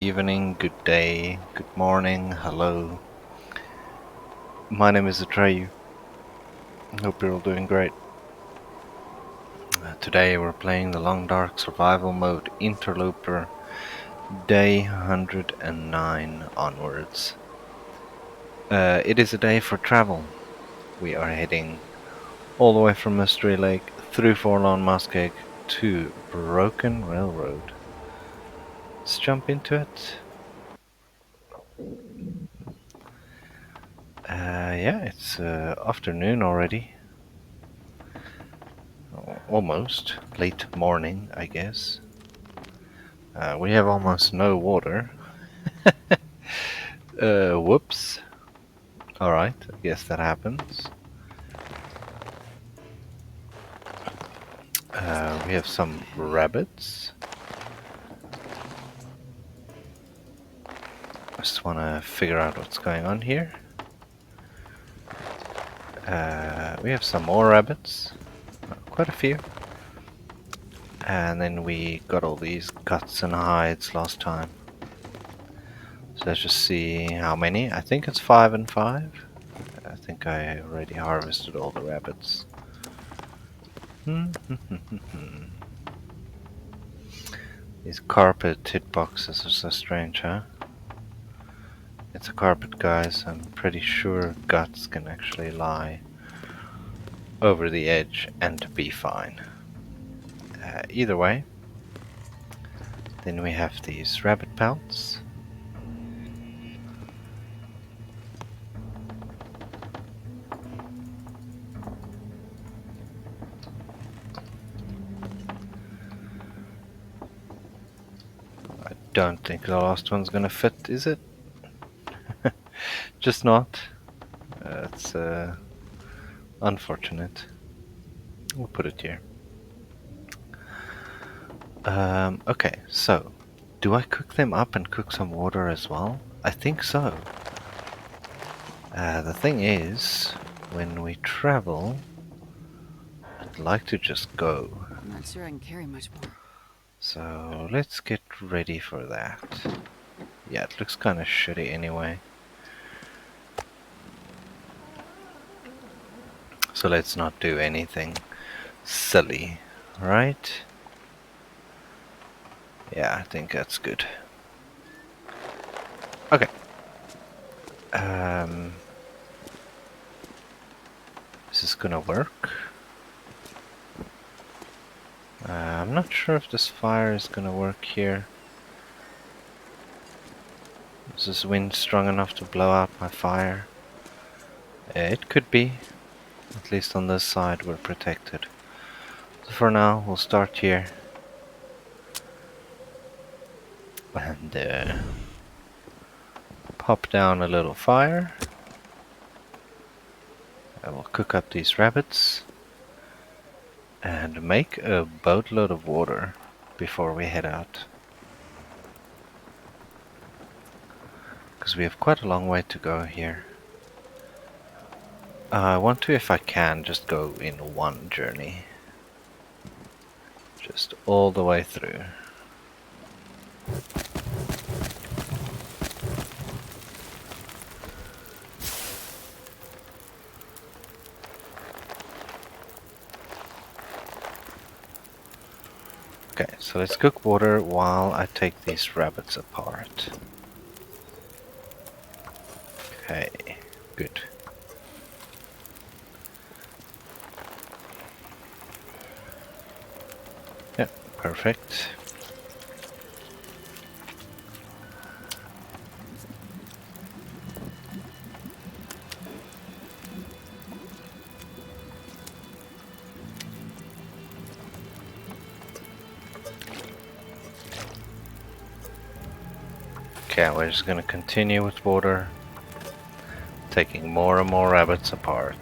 Evening, good day, good morning, hello. My name is Atreyu. Hope you're all doing great. Today we're playing the Long Dark Survival Mode Interloper, day 109 onwards. It is a day for travel. We are heading all the way from Mystery Lake through Forlorn Muskeg to Broken Railroad. Let's jump into it. Yeah, it's afternoon already. Almost. Late morning, I guess. We have almost no water. Whoops. Alright, I guess that happens. We have some rabbits. I just want to figure out what's going on here. We have some more rabbits. Quite a few. And then we got all these guts and hides last time. So let's just see how many. I think it's 5 and 5. I think I already harvested all the rabbits. These carpet hitboxes are so strange, huh? It's a carpet, guys. I'm pretty sure guts can actually lie over the edge and be fine. Either way, then we have these rabbit pelts. I don't think the last one's gonna fit, is it? Just not. It's unfortunate. We'll put it here. Okay, so do I cook them up and cook some water as well? I think so. The thing is, when we travel, I'd like to just go. I'm not sure I can carry much more. So let's get ready for that. Yeah, it looks kind of shitty anyway. So let's not do anything silly, right? Yeah, I think that's good. Okay. Is this gonna work? I'm not sure if this fire is gonna work here. Is this wind strong enough to blow out my fire? It could be. At least on this side we're protected. So for now we'll start here. And pop down a little fire. I will cook up these rabbits. And make a boatload of water before we head out. Because we have quite a long way to go here. I want to, if I can, just go in one journey. Just all the way through. Okay, so let's cook water while I take these rabbits apart. Okay, good. Yep, perfect. Okay, we're just gonna continue with water, taking more and more rabbits apart.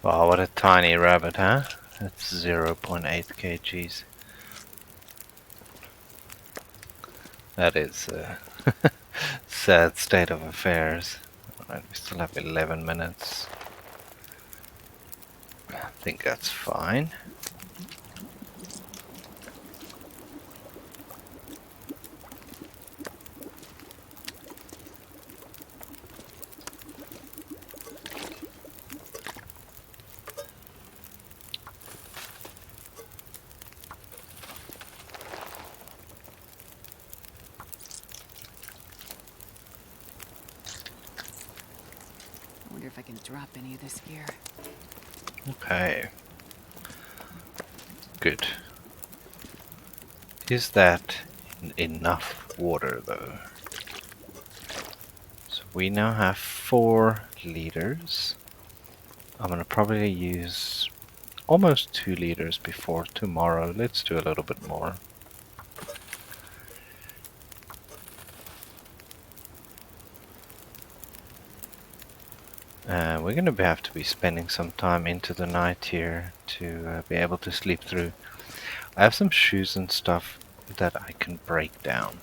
Wow, what a tiny rabbit, huh? That's 0.8 kgs. That is a sad state of affairs. Alright, we still have 11 minutes. I think that's fine. I wonder if I can drop any of this gear. Okay, good. Is that enough water though? So we now have 4 liters. I'm gonna probably use almost 2 liters before tomorrow. Let's do a little bit more. We're going to have to be spending some time into the night here to be able to sleep through. I have some shoes and stuff that I can break down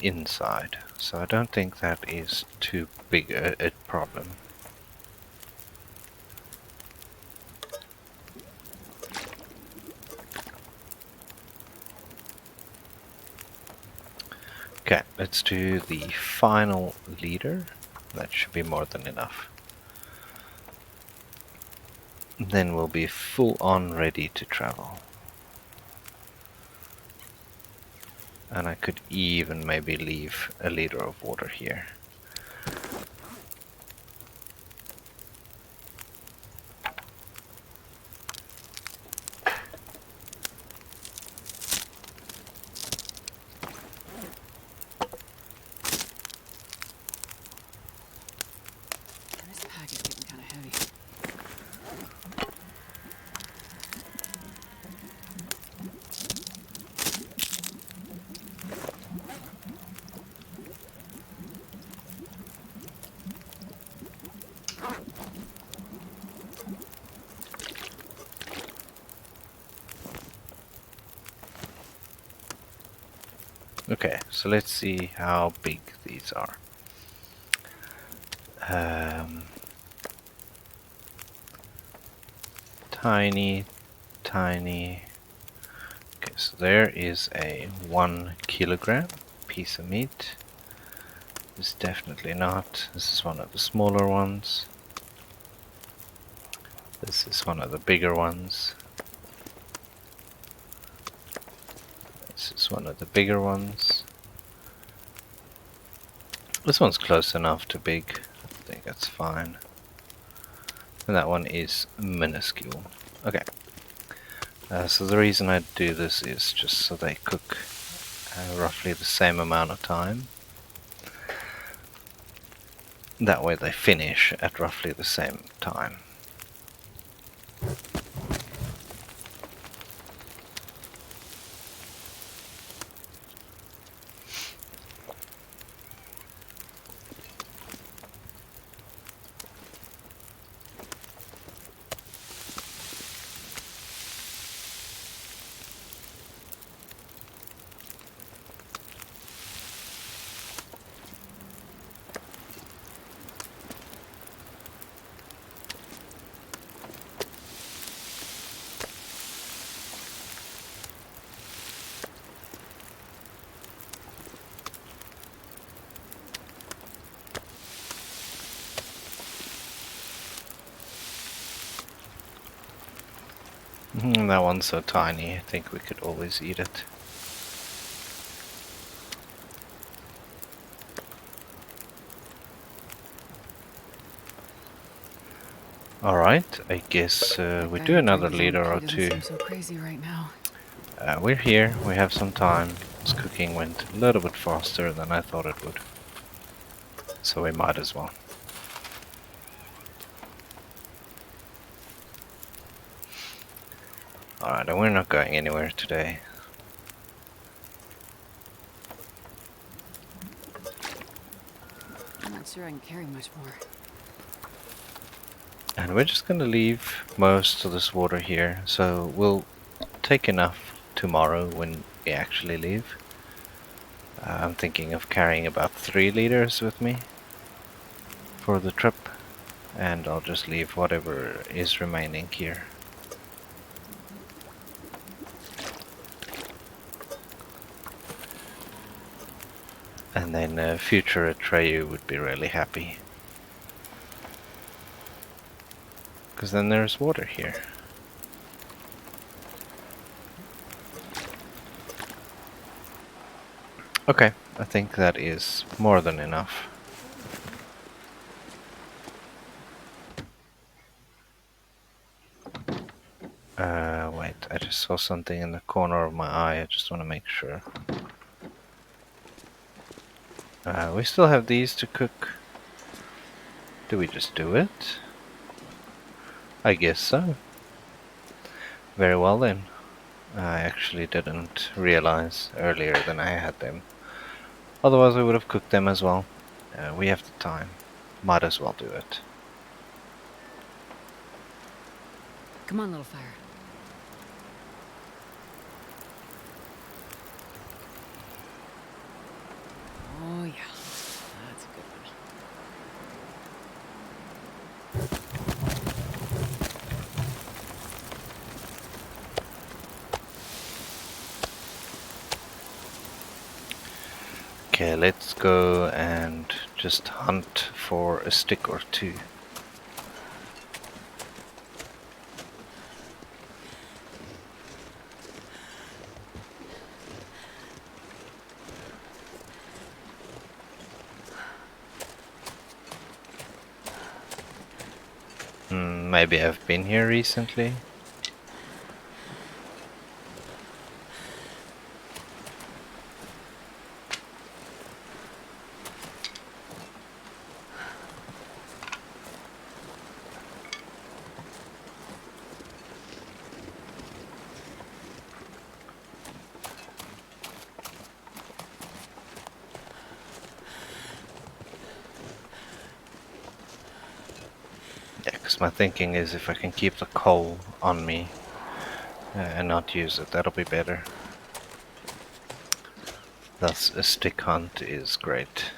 inside, so I don't think that is too big a problem. Okay, let's do the final liter. That should be more than enough. Then we'll be full on ready to travel. And I could even maybe leave a liter of water here. This pack is getting kind of heavy. Okay, so let's see how big these are. Tiny, tiny. Okay, so there is a 1 kilogram piece of meat. This is definitely not. This is one of the smaller ones. This is one of the bigger ones. This is one of the bigger ones. This one's close enough to big. I think that's fine. And that one is minuscule. Okay. So the reason I do this is just so they cook roughly the same amount of time. That way they finish at roughly the same time. That one's so tiny, I think we could always eat it. Alright, I guess we do another liter or two. Seem so crazy right now. We're here, we have some time. This cooking went a little bit faster than I thought it would. So we might as well. Alright, and we're not going anywhere today. I'm not sure I can carry much more. And we're just gonna leave most of this water here, so we'll take enough tomorrow when we actually leave. I'm thinking of carrying about 3 liters with me for the trip, and I'll just leave whatever is remaining here. And then future Atreyu would be really happy. Because then there's water here. Okay, I think that is more than enough. Wait, I just saw something in the corner of my eye, I just want to make sure. We still have these to cook. Do we just do it? I guess so. Very well then. I actually didn't realize earlier than I had them. Otherwise I would have cooked them as well. We have the time. Might as well do it. Come on, little fire. Oh, yeah. That's a good one. Okay, let's go and just hunt for a stick or two. Maybe I've been here recently. Yeah, because my thinking is if I can keep the coal on me and not use it, that'll be better. Thus, a stick hunt is great.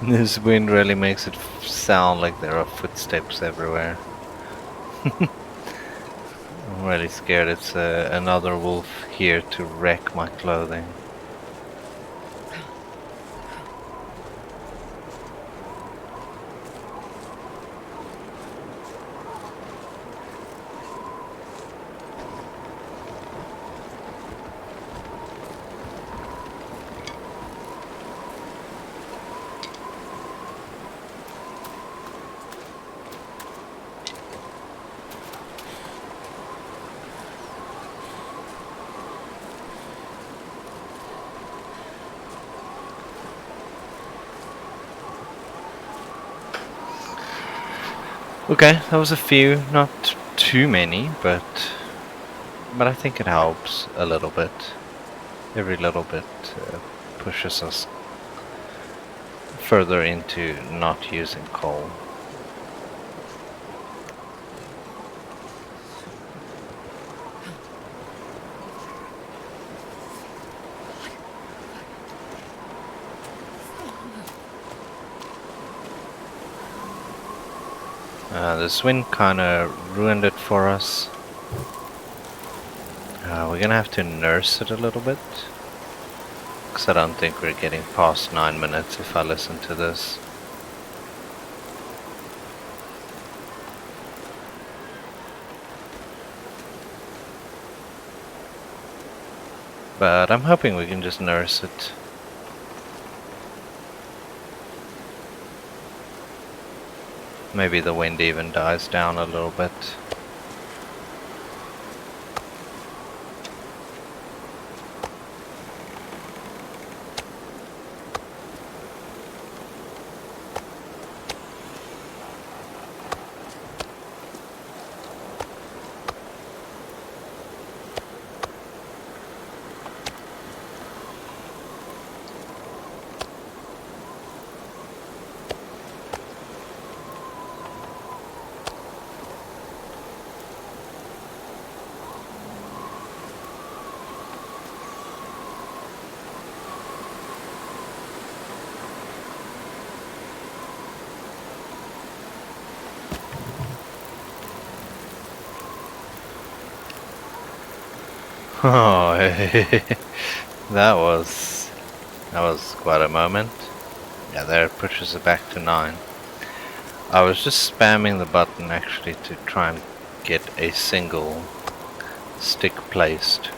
This wind really makes it sound like there are footsteps everywhere. I'm really scared it's another wolf here to wreck my clothing. Okay, that was a few, not too many, but I think it helps a little bit. Every little bit pushes us further into not using coal. This wind kinda ruined it for us. We're gonna have to nurse it a little bit. Because I don't think we're getting past 9 minutes if I listen to this. But I'm hoping we can just nurse it. Maybe the wind even dies down a little bit. Oh, that was quite a moment. Yeah, there it pushes it back to 9. I was just spamming the button actually to try and get a single stick placed,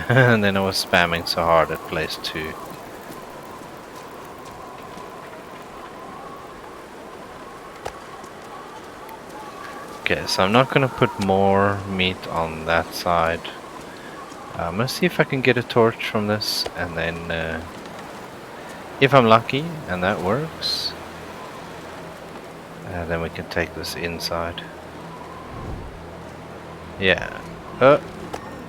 and then I was spamming so hard it placed 2. Okay, so I'm not gonna put more meat on that side. I'm gonna see if I can get a torch from this, and then if I'm lucky and that works, then we can take this inside. Yeah.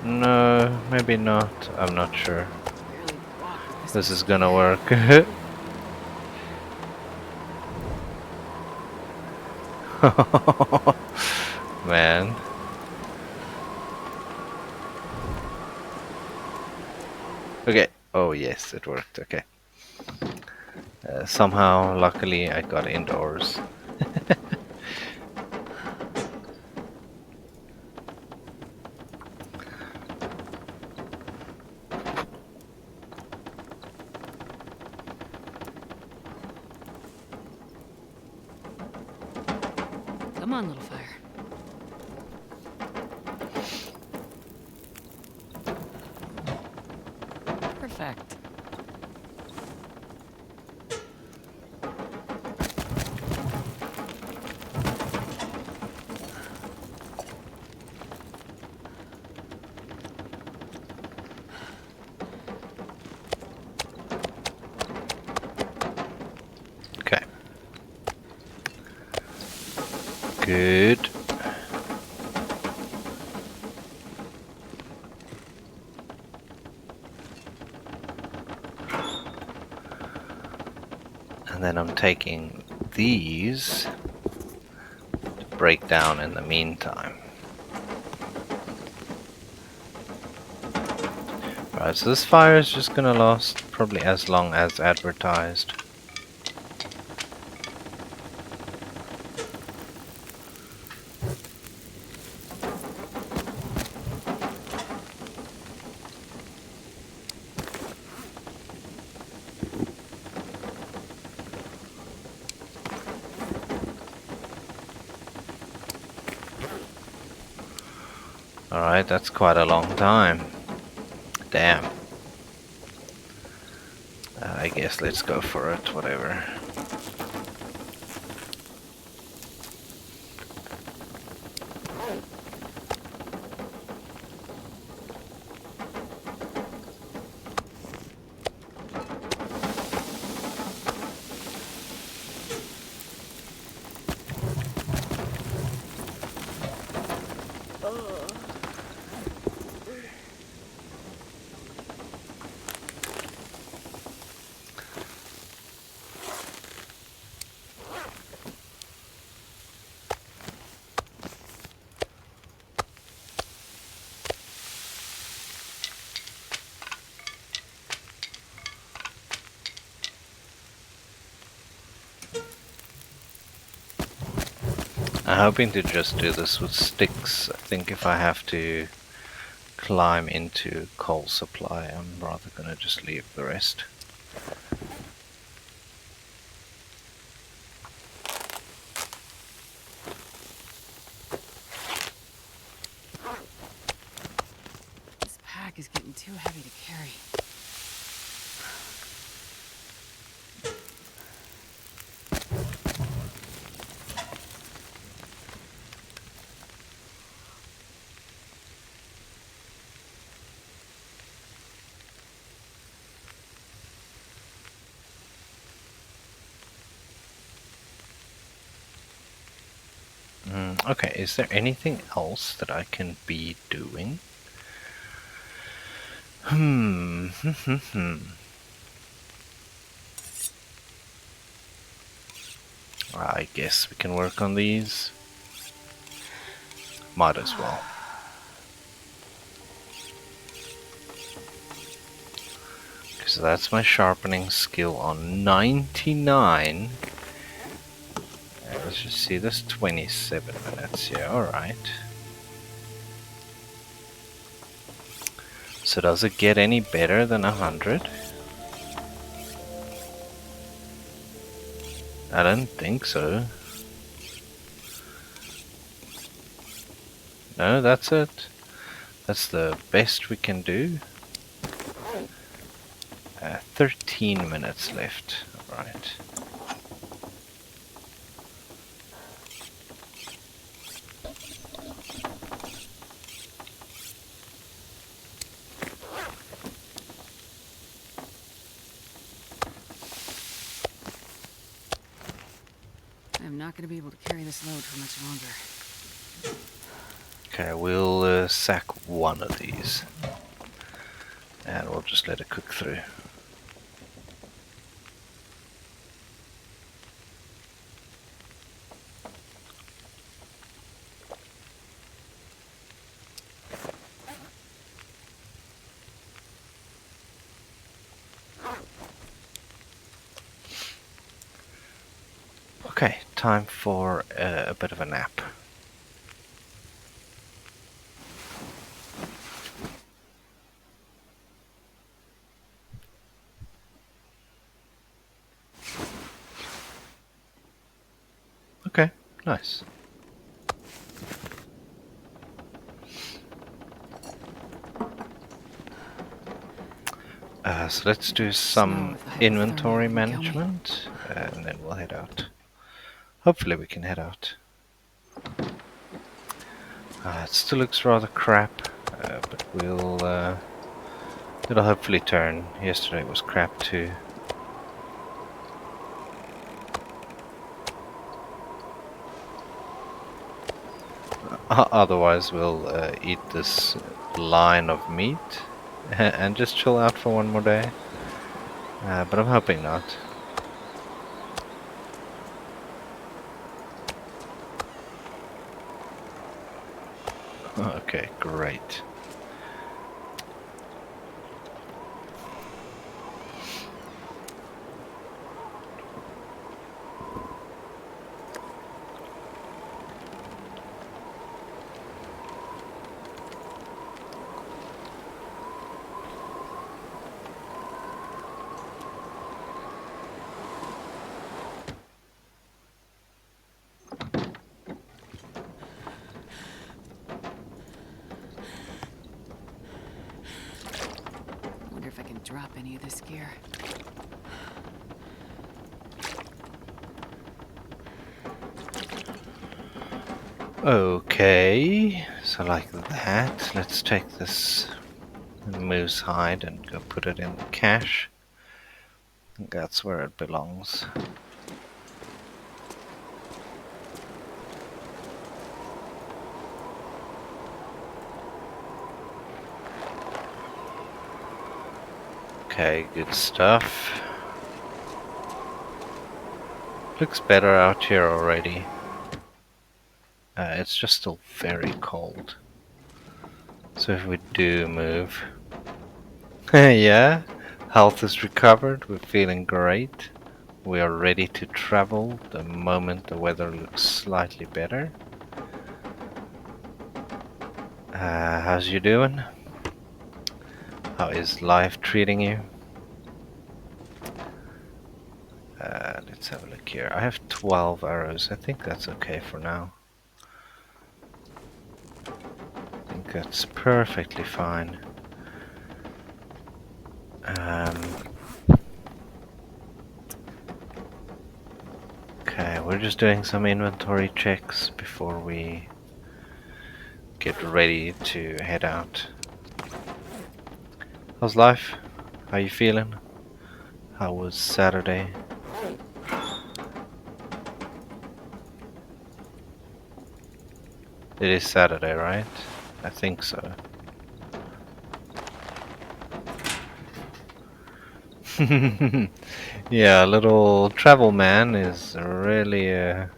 No, maybe not. I'm not sure. Barely walk with This this is gonna work. Man. Okay. Oh yes, it worked. Okay. Somehow, luckily, I got indoors. Come on, little fire. Perfect. Okay. Good. And then I'm taking these to break down in the meantime. Alright, so this fire is just gonna last probably as long as advertised. Alright, that's quite a long time. Damn. I guess let's go for it, whatever. I'm hoping to just do this with sticks. I think if I have to climb into coal supply, I'm rather gonna just leave the rest. This pack is getting too heavy to carry. Okay, is there anything else that I can be doing? I guess we can work on these. Might as well. Because that's my sharpening skill on 99. Let's just see, this 27 minutes. Yeah, alright. So does it get any better than 100? I don't think so. No, that's it. That's the best we can do. 13 minutes left. Alright. I'm not gonna be able to carry this load for much longer. Okay, we'll sack one of these. And we'll just let it cook through. Okay, time for a bit of a nap. Okay, nice. So let's do some Slow if the hypothermia inventory wouldn't kill me. management, and then we'll head out. Hopefully we can head out. It still looks rather crap, but it'll hopefully turn. Yesterday it was crap too. Otherwise we'll eat this line of meat and just chill out for one more day. But I'm hoping not. Okay, great. Wonder if I can drop any of this gear. Okay, so like that, let's take this moose hide and go put it in the cache. I think that's where it belongs. Okay, good stuff. Looks better out here already. It's just still very cold. So if we do move... yeah, health is recovered, we're feeling great. We are ready to travel the moment the weather looks slightly better. How's you doing? How is life treating you? Let's have a look here. I have 12 arrows. I think that's okay for now. I think that's perfectly fine. Okay, we're just doing some inventory checks before we get ready to head out. How's life? How you feeling? How was Saturday? It is Saturday, right? I think so. Yeah, little travel man is really on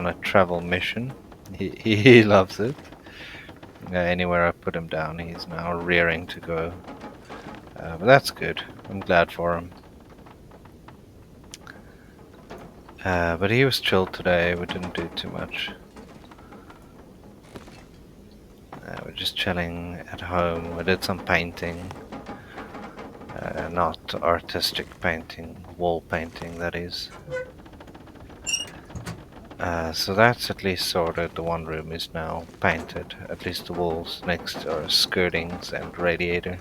a travel mission. He loves it. Anywhere I put him down, he's now rearing to go. But that's good. I'm glad for him. But he was chilled today. We didn't do too much. We're just chilling at home. We did some painting. Not artistic painting, wall painting, that is. So that's at least sorted. The one room is now painted. At least the walls next are skirtings and radiator.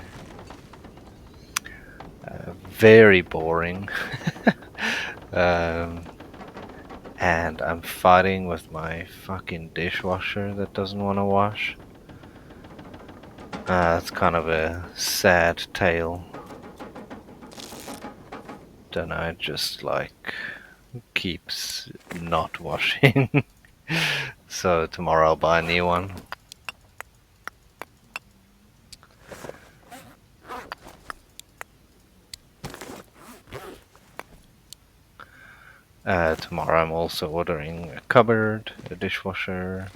Very boring. um, and I'm fighting with my fucking dishwasher that doesn't want to wash. It's kind of a sad tale. Don't know, it just like keeps not washing. So tomorrow I'll buy a new one. Tomorrow I'm also ordering a cupboard, a dishwasher,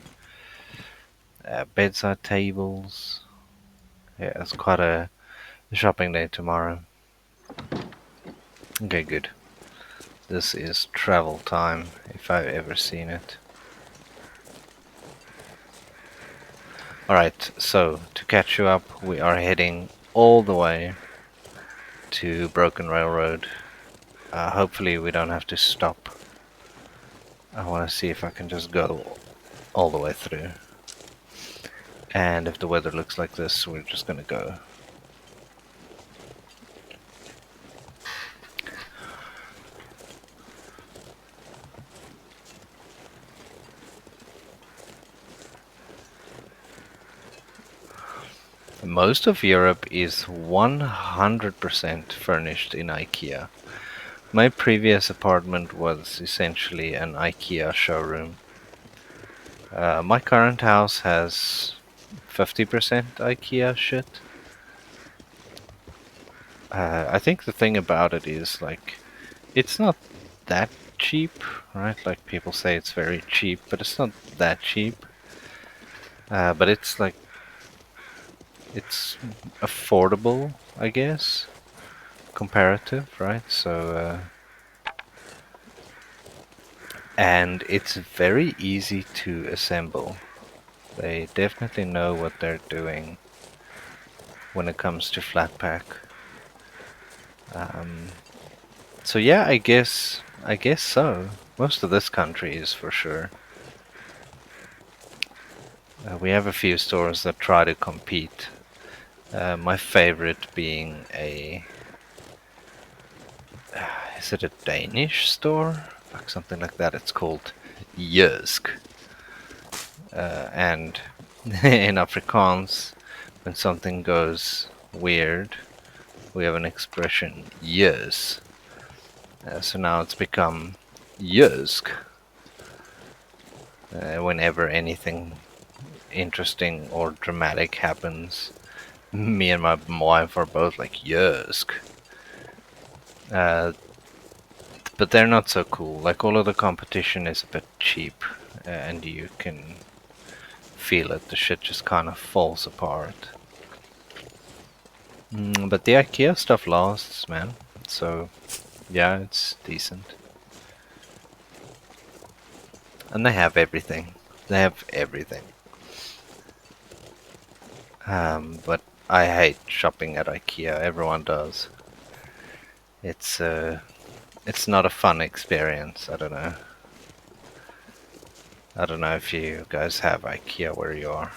bedside tables. Yeah, it's quite a shopping day tomorrow. Okay, good. This is travel time, if I've ever seen it. Alright, so to catch you up, we are heading all the way to Broken Railroad. Hopefully we don't have to stop. I want to see if I can just go all the way through. And if the weather looks like this, we're just gonna go. Most of Europe is 100% furnished in IKEA. My previous apartment was essentially an IKEA showroom. My current house has 50% IKEA shit. I think the thing about it is, like, it's not that cheap, right? Like, people say it's very cheap, but it's not that cheap. But it's like, it's affordable, I guess, comparative, right? So, and it's very easy to assemble. They definitely know what they're doing when it comes to flat pack. So yeah, I guess so. Most of this country is for sure. We have a few stores that try to compete. My favorite being a, is it a Danish store? Like something like that. It's called Jysk. And in Afrikaans, when something goes weird, we have an expression, yes. So now it's become Jysk. Whenever anything interesting or dramatic happens, me and my wife are both like, Jysk. But they're not so cool. Like, all of the competition is a bit cheap, and you can feel it. The shit just kind of falls apart. But the IKEA stuff lasts, man. So, yeah, it's decent. And they have everything. They have everything. But I hate shopping at IKEA. Everyone does. It's it's not a fun experience. I don't know. I don't know if you guys have IKEA where you are.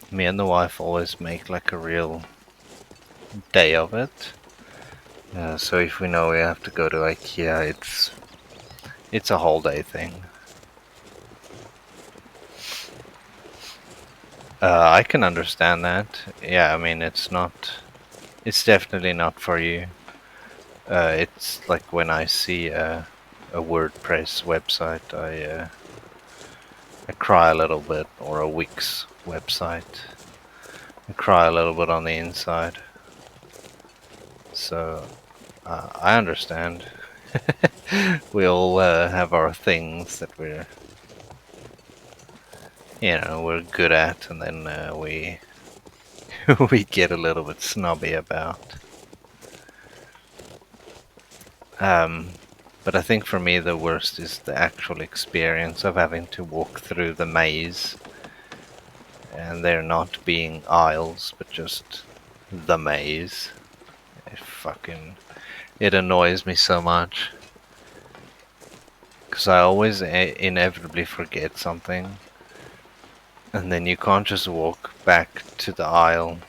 Me and the wife always make like a real day of it. So if we know we have to go to IKEA, it's a whole day thing. I can understand that. Yeah, I mean it's definitely not for you. It's like when I see a WordPress website, I cry a little bit, or a Wix website. I cry a little bit on the inside. So I understand. We all have our things that we're good at, and then we we get a little bit snobby about. Um, but I think for me the worst is the actual experience of having to walk through the maze, and there not being aisles, but just the maze. It annoys me so much because I always inevitably forget something, and then you can't just walk back to the aisle.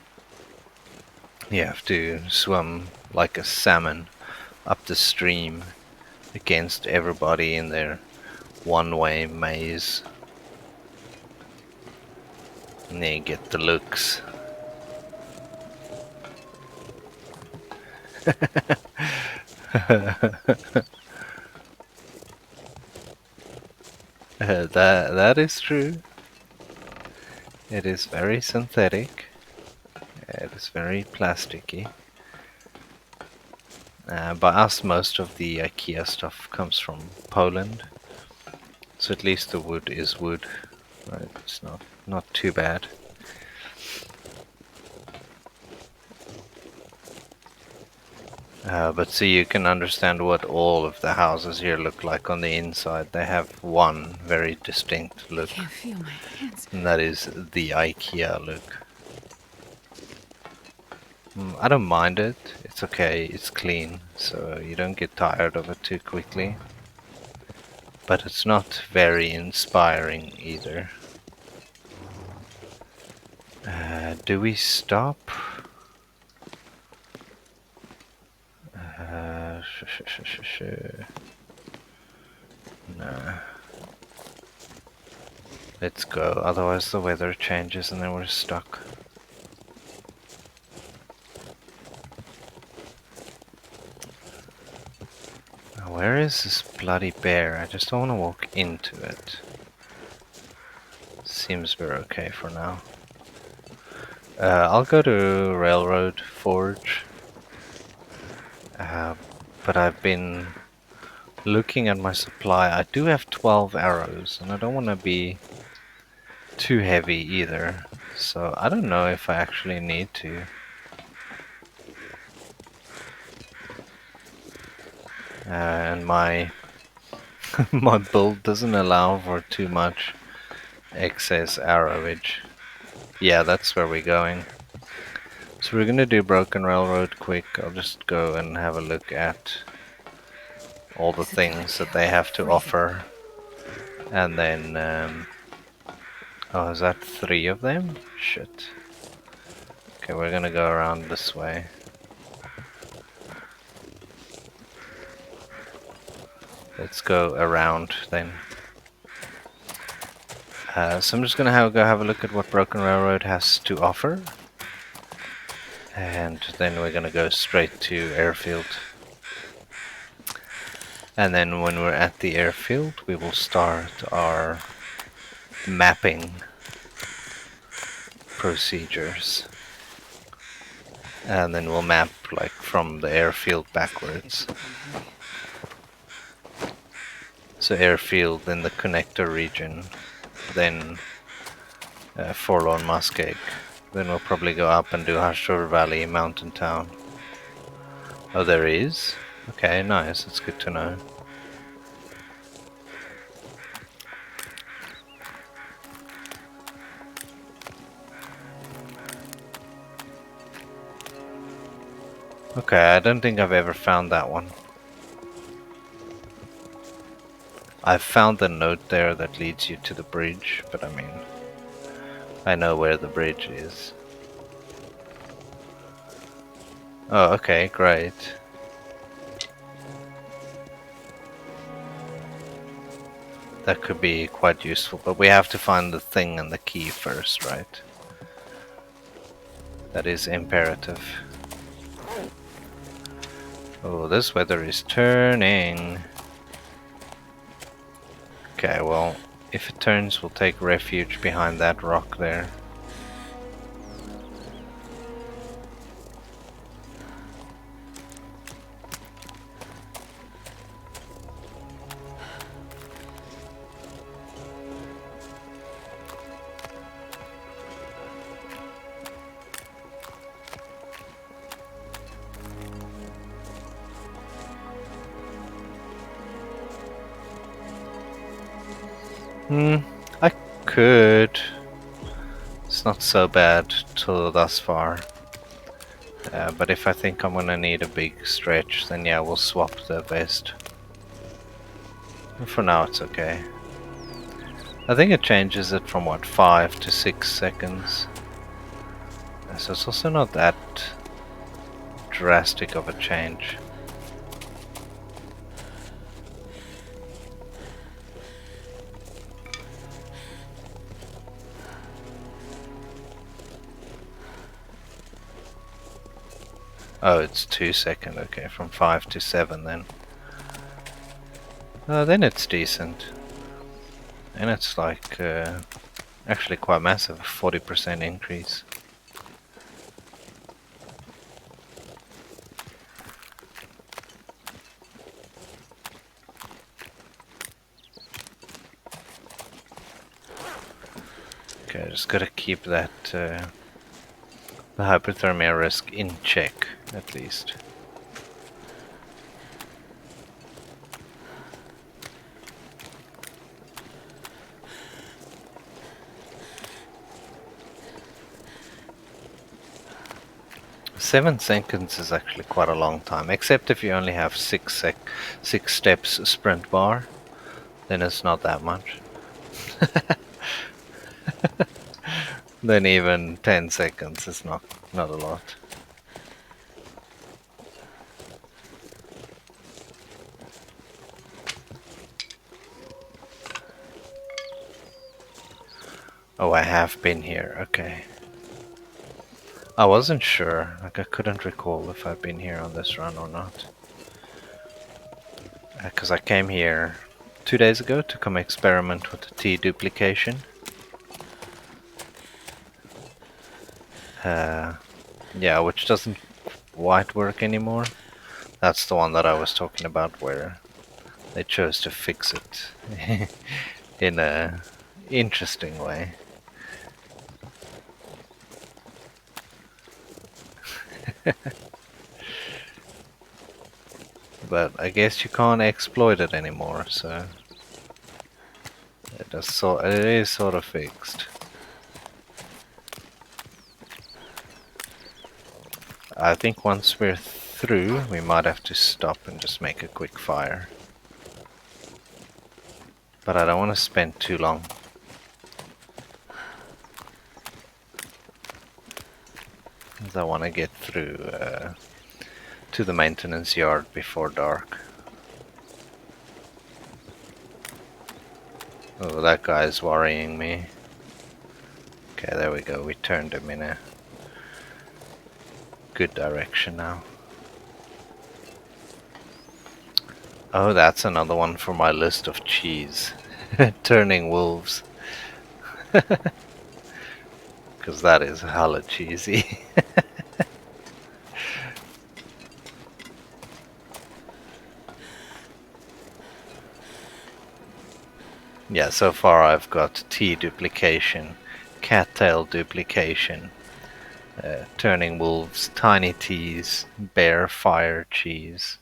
You have to swim like a salmon up the stream against everybody in their one-way maze. And then you get the looks. That is true. It is very synthetic. It is very plasticky. By us, most of the IKEA stuff comes from Poland, so at least the wood is wood. It's not too bad. But see, you can understand what all of the houses here look like on the inside. They have one very distinct look, Can't feel my hands. and that is the IKEA look. I don't mind it. It's okay. It's clean, so you don't get tired of it too quickly. But it's not very inspiring either. Do we stop? No. Let's go, otherwise the weather changes and then we're stuck. Now, where is this bloody bear? I just don't want to walk into it. Seems we're okay for now. I'll go to Railroad Forge. But I've been looking at my supply. I do have 12 arrows, and I don't want to be too heavy either. So I don't know if I actually need to. And my my build doesn't allow for too much excess arrowage. Yeah, that's where we're going. So we're gonna do Broken Railroad quick. I'll just go and have a look at all the things that they have to offer. And then, oh, is that 3 of them? Shit. Okay, we're gonna go around this way. Let's go around then. So I'm just gonna go have a look at what Broken Railroad has to offer. And then we're gonna go straight to airfield. And then when we're at the airfield, we will start our mapping procedures. And then we'll map like from the airfield backwards. So airfield, then the connector region, then Forlorn Muskeg. Then we'll probably go up and do Hashur Valley, Mountain Town. Oh, there is? Okay, nice, that's good to know. Okay, I don't think I've ever found that one. I've found the note there that leads you to the bridge, but I mean, I know where the bridge is. Oh, okay, great. That could be quite useful, but we have to find the thing and the key first, right? That is imperative. Oh, this weather is turning. Okay, well, if it turns, we'll take refuge behind that rock there. I could. It's not so bad till thus far. But if I think I'm gonna need a big stretch, then yeah, we'll swap the vest. For now, it's okay. I think it changes it from what, 5 to 6 seconds. So it's also not that drastic of a change. Oh, it's 2 seconds, okay, from 5 to 7 then. Then it's decent. And it's like, actually quite massive, 40% increase. Okay, just gotta keep that, the hypothermia risk in check, at least. Seven seconds is actually quite a long time, except if you only have 6 steps sprint bar, then it's not that much. Then even 10 seconds is not a lot. Oh, I have been here, okay. I wasn't sure, like I couldn't recall if I've been here on this run or not. Because I came here 2 days ago to come experiment with the T duplication. Yeah, which doesn't quite work anymore. That's the one that I was talking about where they chose to fix it in a interesting way. But I guess you can't exploit it anymore, so it is sort of fixed. I think once we're through, we might have to stop and just make a quick fire. But I don't want to spend too long. As I want to get through to the maintenance yard before dark. Oh, that guy's worrying me. Okay, there we go. We turned him in a good direction now. Oh, that's another one for my list of cheese. Turning wolves. Because that is hella cheesy. Yeah, so far I've got T duplication, cattail duplication, turning wolves, tiny T's, bear fire cheese.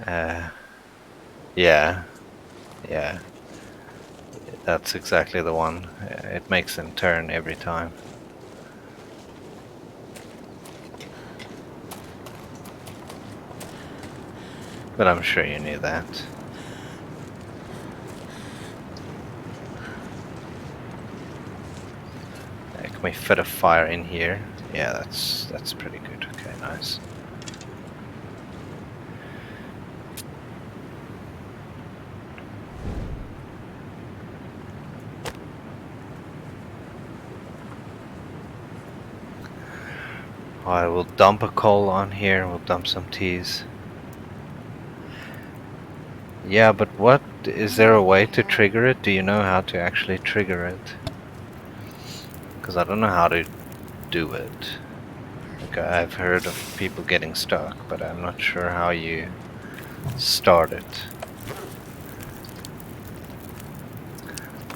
Uh, yeah, yeah, that's exactly the one. It makes them turn every time. But I'm sure you knew that. Can we fit a fire in here? Yeah, that's pretty good. Okay, nice. I will dump a coal on here. We'll dump some teas. Yeah, but what is there a way to trigger it? Do you know how to actually trigger it? Because I don't know how to do it. Like I've heard of people getting stuck, but I'm not sure how you start it.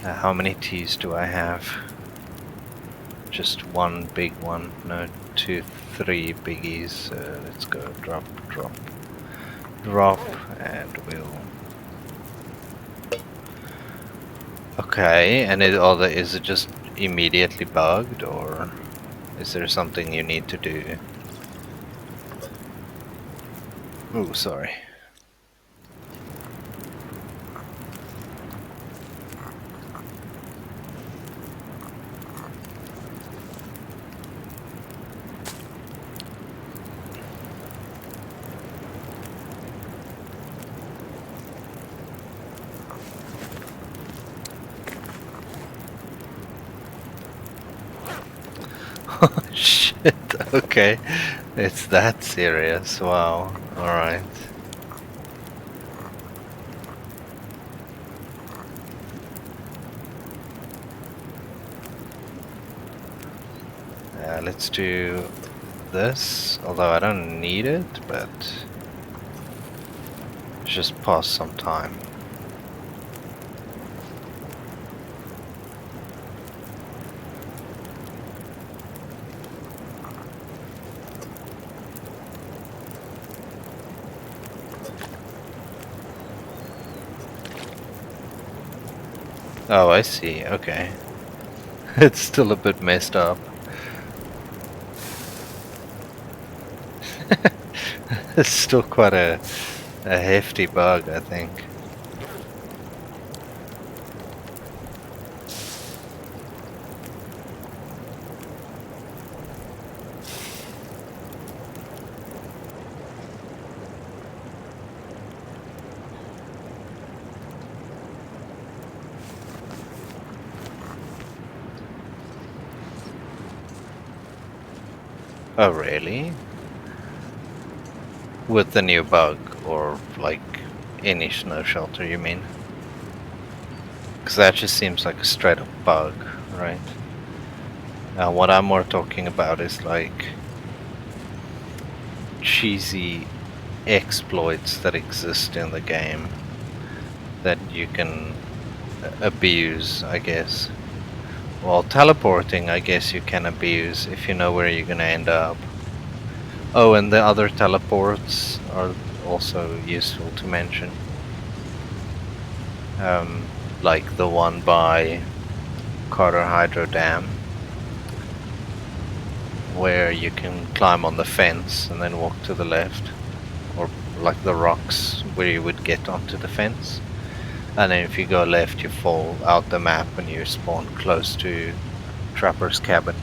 How many teas do I have? Just one big one. No, 2, 3 biggies. Let's go drop, drop, drop, and we'll. Okay, and is it just immediately bugged, or is there something you need to do? Oh, sorry. Oh shit, okay. It's that serious, wow. Alright. Let's do this, although I don't need it, but just pause some time. Oh, I see, okay. It's still a bit messed up. It's still quite a hefty bug, I think. Oh, really? With the new bug, or like any snow shelter, you mean? Because that just seems like a straight up bug, right? What I'm more talking about is like cheesy exploits that exist in the game that you can abuse, I guess. Well, teleporting, I guess you can abuse if you know where you're gonna end up. Oh, and the other teleports are also useful to mention. Like the one by Carter Hydro Dam, where you can climb on the fence and then walk to the left, or like the rocks where you would get onto the fence. And then if you go left, you fall out the map and you spawn close to Trapper's cabin.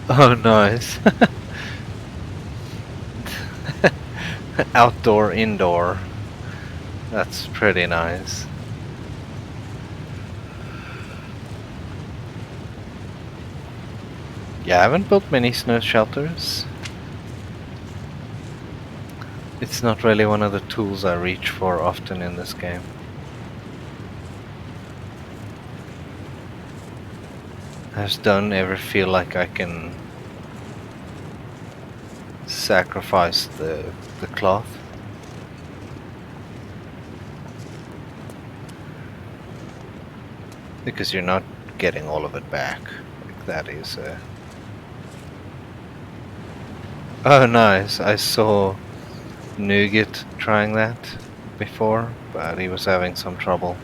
Oh, nice. Outdoor, indoor. That's pretty nice. Yeah, I haven't built many snow shelters. It's not really one of the tools I reach for often in this game. I just don't ever feel like I can sacrifice the cloth. Because you're not getting all of it back. Like that is Oh nice, I saw Nougat trying that before, but he was having some trouble.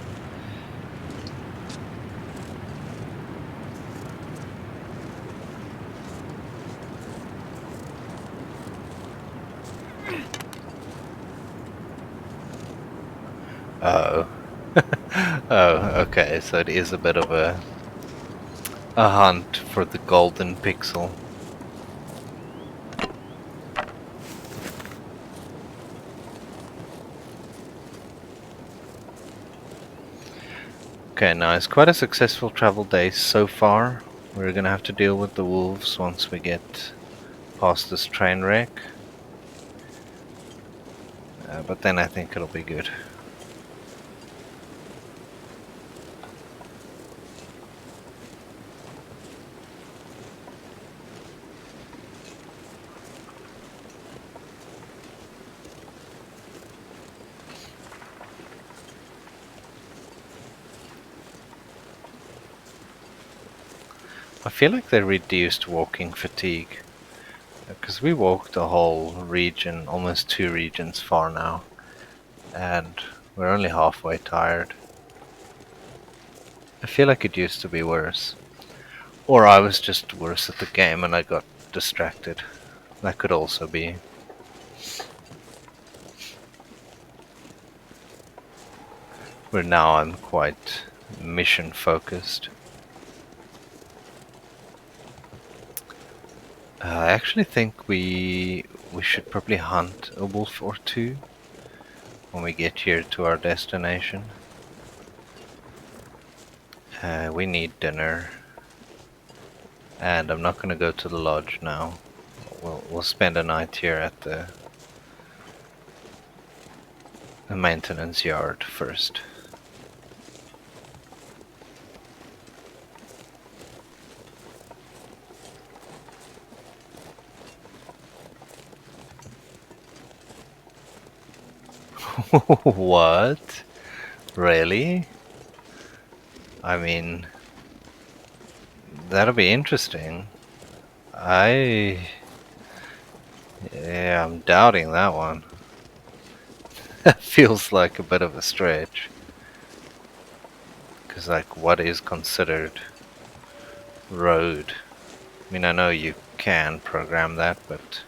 Oh. Oh, okay, so it is a bit of a hunt for the golden pixel. Okay, nice. Quite a successful travel day so far. We're gonna have to deal with the wolves once we get past this train wreck. But then I think it'll be good. I feel like they reduced walking fatigue. Because we walked the whole region, almost 2 regions far now. And we're only halfway tired. I feel like it used to be worse. Or I was just worse at the game and I got distracted. That could also be. Where now I'm quite mission focused. I actually think we should probably hunt a wolf or two when we get here to our destination. We need dinner, and I'm not going to go to the lodge now. We'll spend a night here at the maintenance yard first. What? Really? I mean, that'll be interesting. I. Yeah, I'm doubting that one. That feels like a bit of a stretch. Because, like, what is considered road? I mean, I know you can program that, but.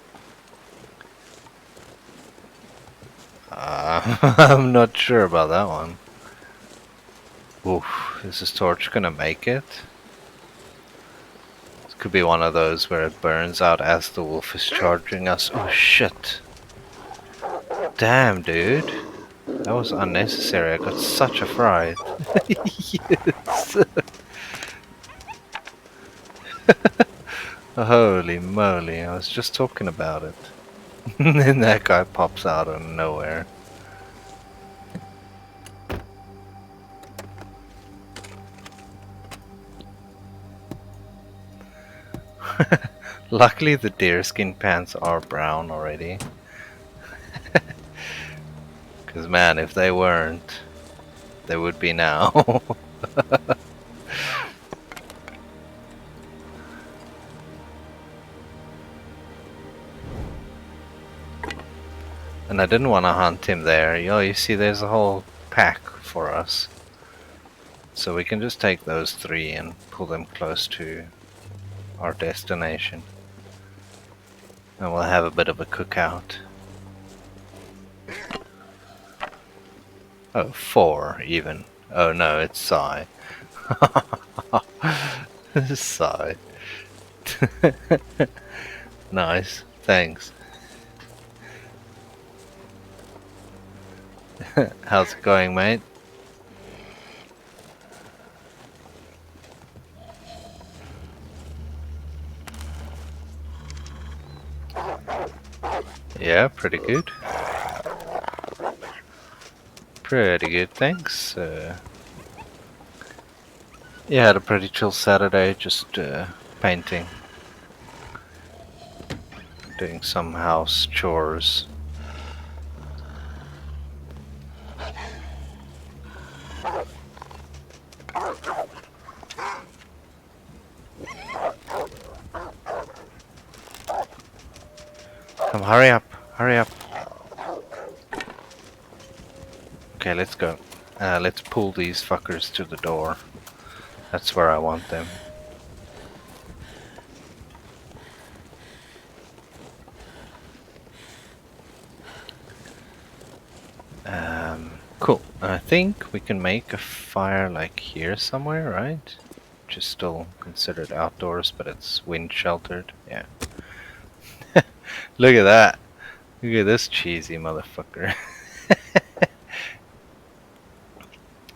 I'm not sure about that one. Oof, is this torch gonna make it? This could be one of those where it burns out as the wolf is charging us. Oh shit. Damn, dude. That was unnecessary. I got such a fright. Yes. Holy moly, I was just talking about it. And then that guy pops out of nowhere. Luckily the deerskin pants are brown already. Because man, if they weren't, they would be now. And I didn't want to hunt him there. Yo, you see there's a whole pack for us. So we can just take those 3 and pull them close to our destination. And we'll have a bit of a cookout. Oh, 4 even. Oh no, it's Psy. Psy. Nice, thanks. How's it going, mate? Yeah, pretty good. Pretty good, thanks. Yeah, had a pretty chill Saturday, just painting, doing some house chores. Come, hurry up, hurry up. Okay, let's go. Let's pull these fuckers to the door. That's where I want them. Cool. I think we can make a fire like here somewhere, right? Which is still considered outdoors, but it's wind sheltered. Yeah. Look at that. Look at this cheesy motherfucker.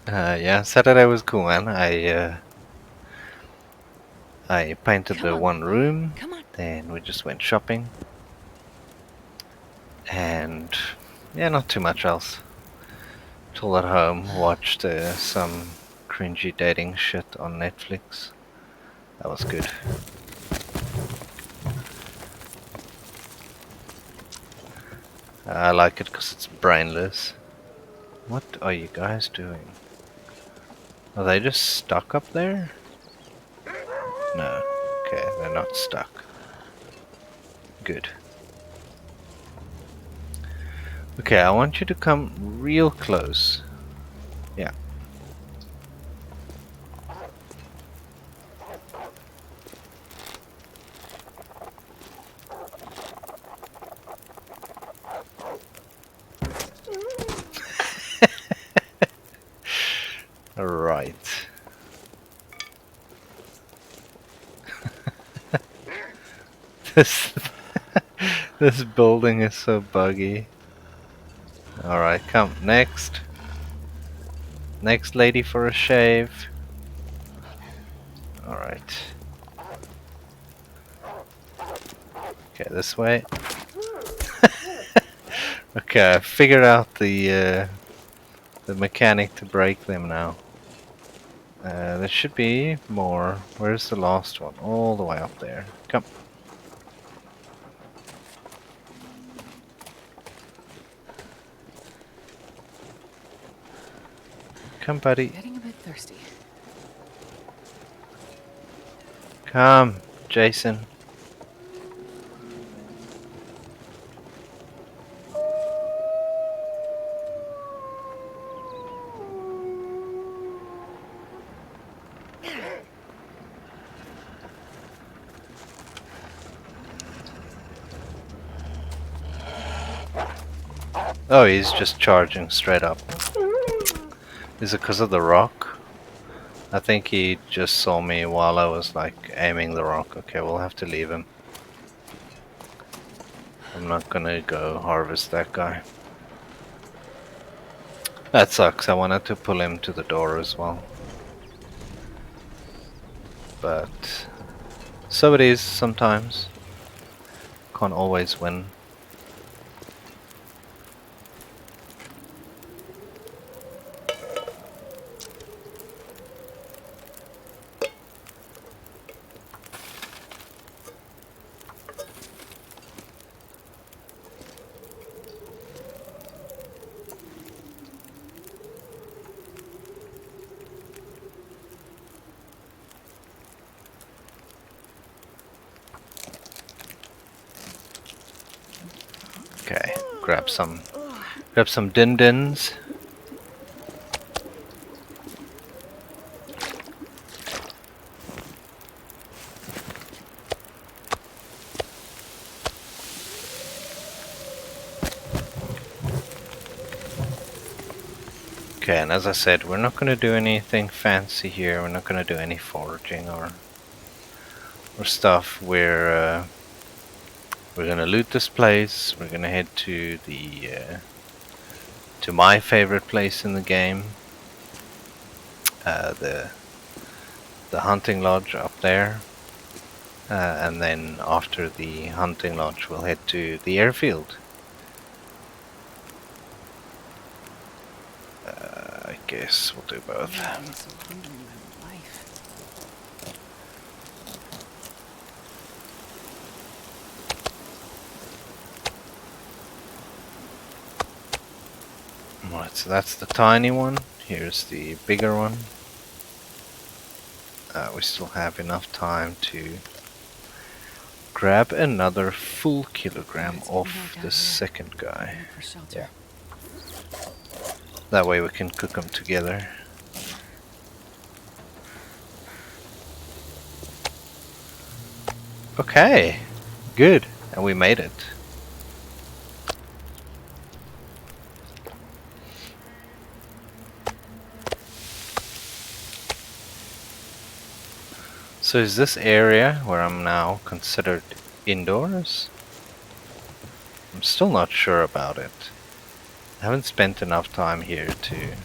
Yeah, Saturday was cool, man. I painted Come the on, one room, come on. then we just went shopping, and yeah, not too much else. Till at home, watched some cringy dating shit on Netflix. That was good. I like it because it's brainless. What are you guys doing? Are they just stuck up there? No. Okay, they're not stuck. Good. Okay, I want you to come real close. Yeah. Alright. This this building is so buggy. Alright, come. Next. Next lady for a shave. Alright. Okay, this way. Okay, I figured out the mechanic to break them now. There should be more. Where's the last one? All the way up there. Come. Come, buddy. Getting a bit thirsty. Come, Jason. Oh, he's just charging straight up. Is it because of the rock? I think he just saw me while I was like aiming the rock. Okay, we'll have to leave him. I'm not gonna go harvest that guy. That sucks. I wanted to pull him to the door as well. But so it is sometimes. Can't always win. Okay, grab some din-dins. Okay, and as I said, we're not gonna do anything fancy here. We're not gonna do any foraging or stuff. We're gonna loot this place. We're gonna head to the to my favorite place in the game, the hunting lodge up there, and then after the hunting lodge, we'll head to the airfield. guess we'll do both. I've been so hungry my whole life. Right, so that's the tiny one. Here's the bigger one. We still have enough time to grab another full kilogram It's getting off dark the out here. second guy. Look for shelter. That way we can cook them together. Okay, good. And we made it. So is this area where I'm now considered indoors? I'm still not sure about it. I haven't spent enough time here to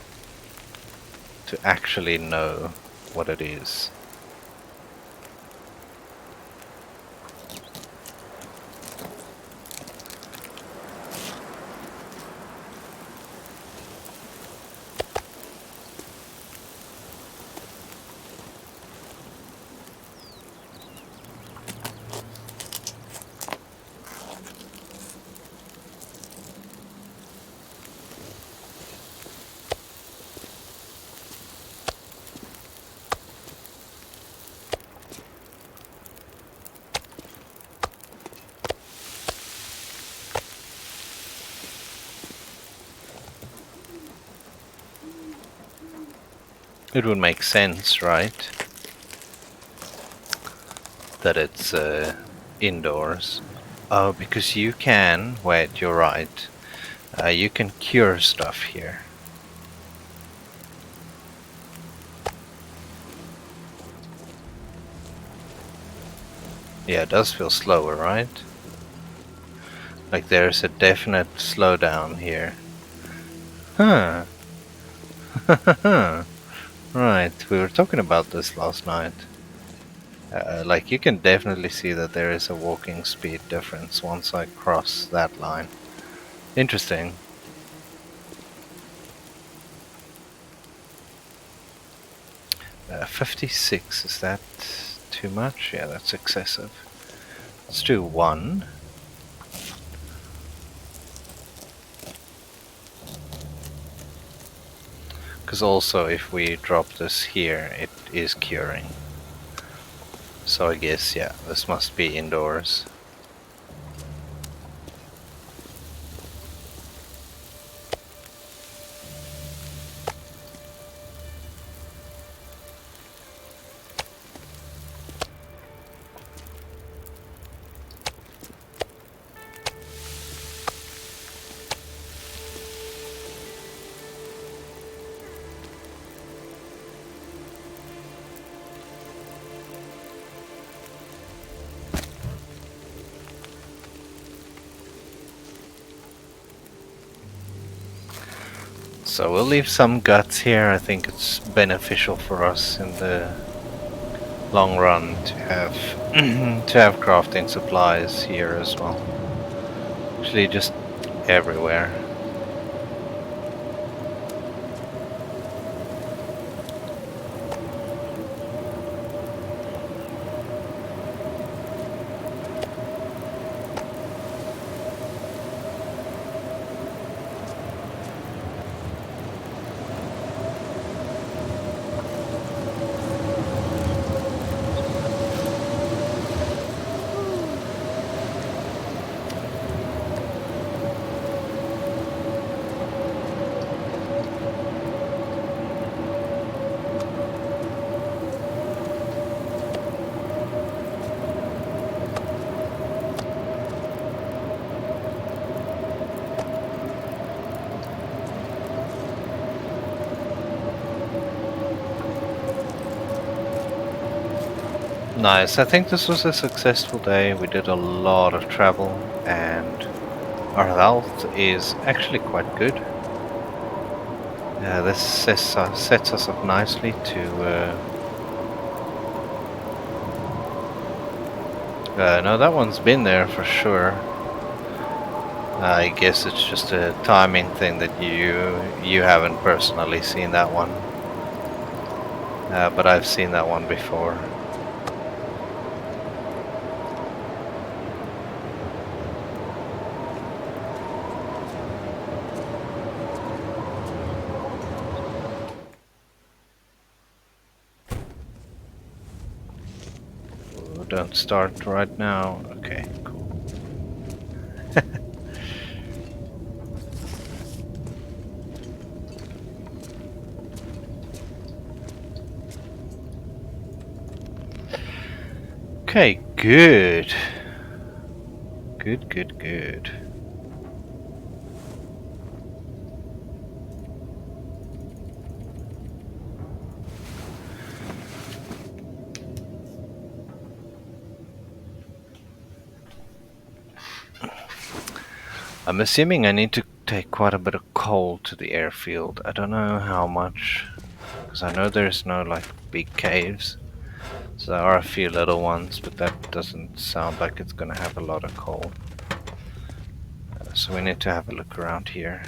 actually know what it is. It would make sense, right? That it's indoors. Oh, because you can, wait, you're right. You can cure stuff here. Yeah, it does feel slower, right? Like there's a definite slowdown here. Huh. Right, we were talking about this last night. Like you can definitely see that there is a walking speed difference once I cross that line. Interesting. Uh, 56, is that too much? Yeah, that's excessive. Let's do 1. Because also if we drop this here, it is curing. So I guess, yeah, this must be indoors. So we'll leave some guts here. I think it's beneficial for us in the long run to have to have crafting supplies here as well. Actually, just everywhere. Nice. I think this was a successful day. We did a lot of travel and our health is actually quite good. This sets us up nicely to no, that one's been there for sure. I guess it's just a timing thing that you haven't personally seen that one, but I've seen that one before. Oh, don't start right now. Okay, cool. Okay, good. Good, good, good. I'm assuming I need to take quite a bit of coal to the airfield. I don't know how much, because I know there's no like big caves. So there are a few little ones, but that doesn't sound like it's gonna have a lot of coal. So we need to have a look around here.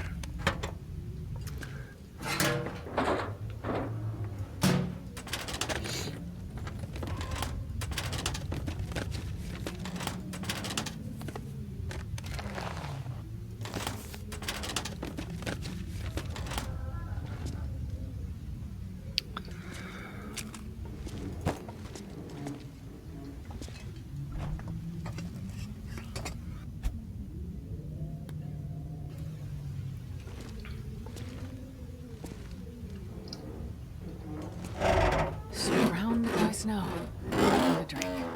Surrounded by snow. Nothing to drink.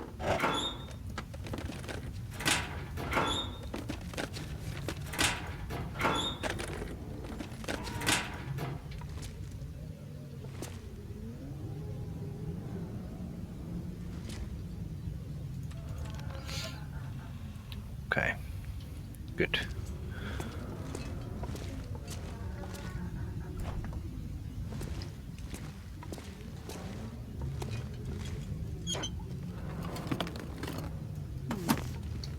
Okay, good.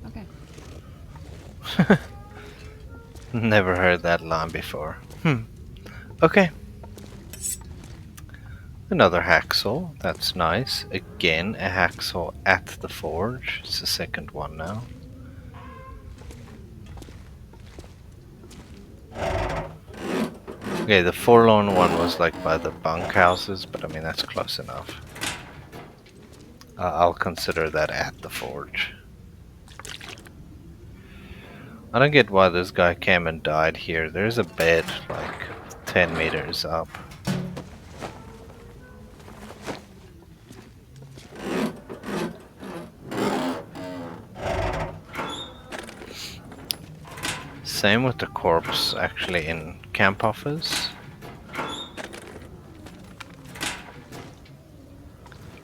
Okay. Never heard that line before. Okay. Another hacksaw. That's nice. Again, a hacksaw at the forge. It's the second one now. Okay, the Forlorn one was like by the bunkhouses, but I mean that's close enough. I'll consider that at the forge. I don't get why this guy came and died here. There's a bed like 10 meters up. Same with the corpse actually in camp office.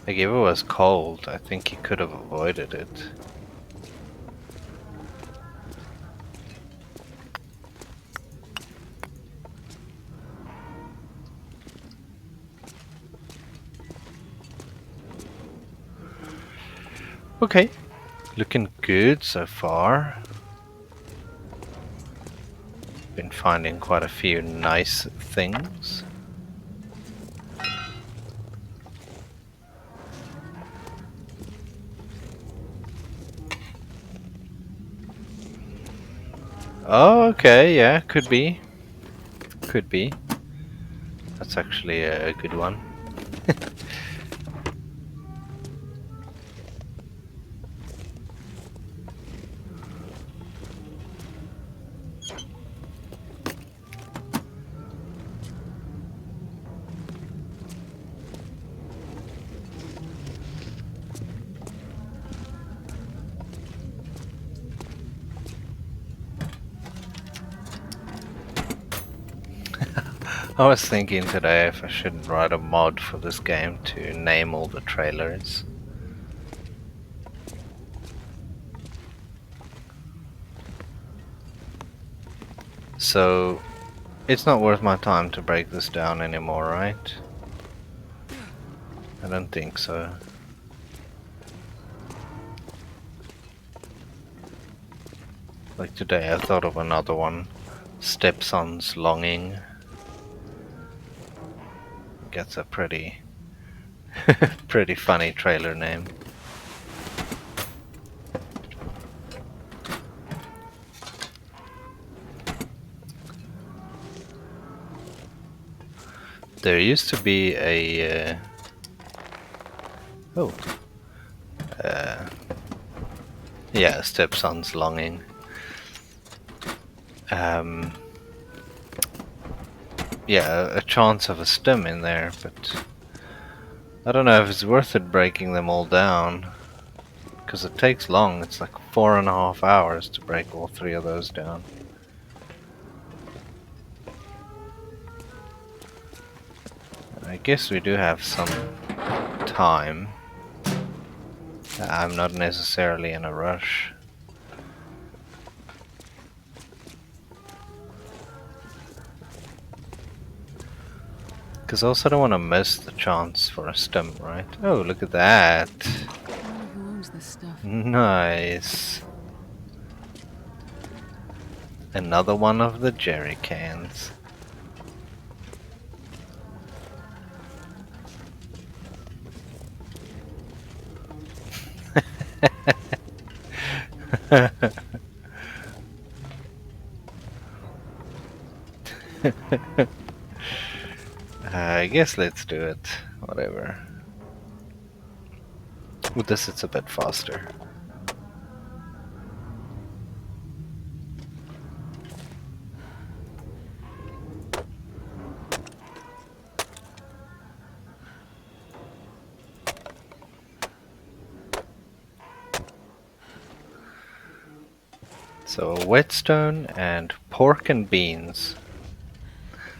Like if it was cold, I think he could have avoided it. Okay, looking good so far. Been finding quite a few nice things. Oh, okay, yeah, could be. Could be. That's actually a good one. I was thinking today if I should write a mod for this game to name all the trailers. So, it's not worth my time to break this down anymore, right? I don't think so. Like today I thought of another one. Stepson's Longing. Gets a pretty pretty funny trailer name. There used to be a oh yeah, Stepson's Longing. Yeah, a chance of a stem in there, but I don't know if it's worth it breaking them all down, because it takes long. It's like 4.5 hours to break all 3 of those down. I guess we do have some time. I'm not necessarily in a rush. Because I also don't want to miss the chance for a stem, right? Oh, look at that. I wonder who owns this stuff. Nice. Another one of the jerry cans. I guess let's do it. Whatever. With this it's a bit faster. So a whetstone and pork and beans.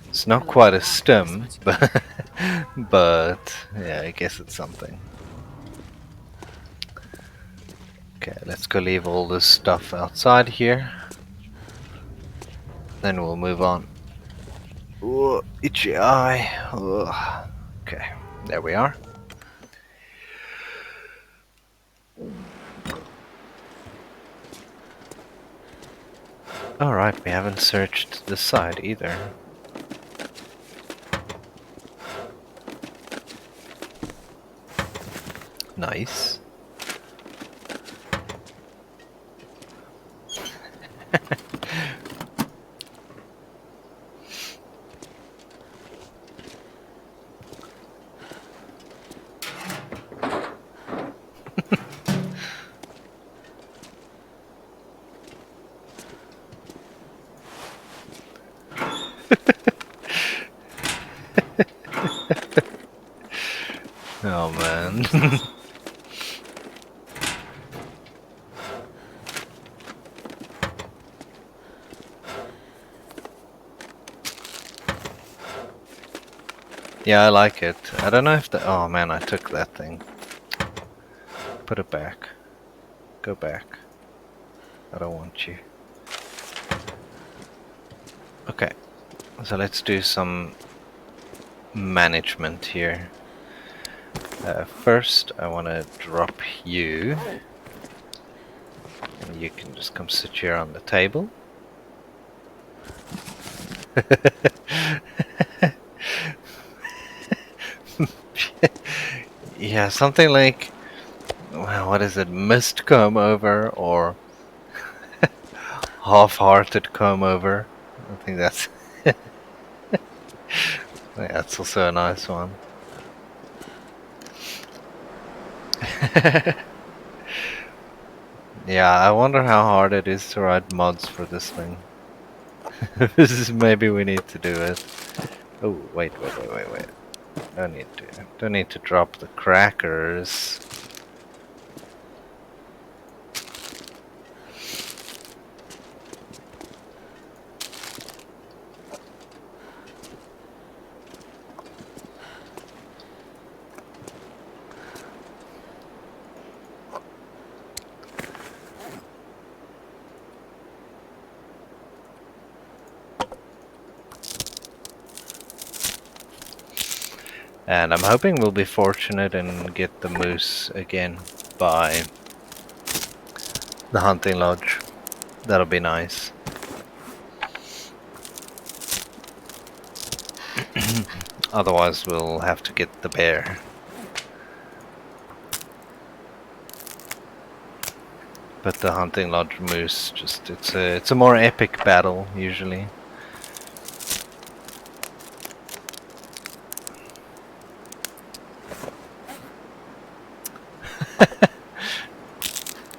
It's not quite a stem, but yeah, I guess it's something. Okay, let's go leave all this stuff outside here. Then we'll move on. Ooh, itchy eye. Ugh. Okay, there we are. Alright, we haven't searched the side either. Nice. Oh man. Yeah, I like it. I don't know if the... Oh man, I took that thing. Put it back. Go back. I don't want you. Okay, so let's do some management here. First, I want to drop you. And you can just come sit here on the table. Yeah, something like... Well, what is it? Mist comb over or half-hearted comb over. I think that's... Yeah, that's also a nice one. Yeah, I wonder how hard it is to write mods for this thing. This is maybe we need to do it. Oh, wait. Don't need to drop the crackers. And I'm hoping we'll be fortunate and get the moose again by the hunting lodge. That'll be nice. Otherwise, we'll have to get the bear. But the hunting lodge moose, it's a more epic battle usually.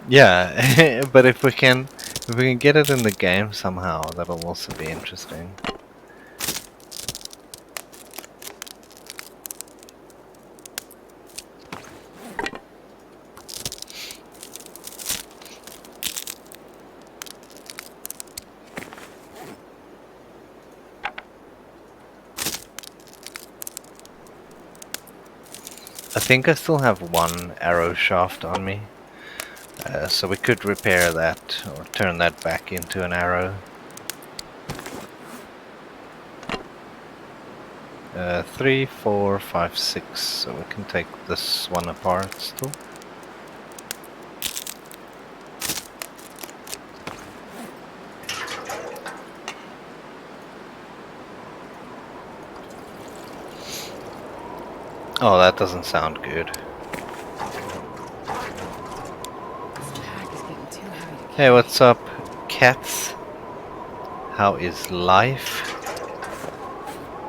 Yeah, but if we can get it in the game somehow, that'll also be interesting. I think I still have one arrow shaft on me, so we could repair that or turn that back into an arrow. 3, 4, 5, 6, so we can take this one apart still. Oh, that doesn't sound good. This pack is getting too heavy to Hey, carry. what's up, cats? How is life?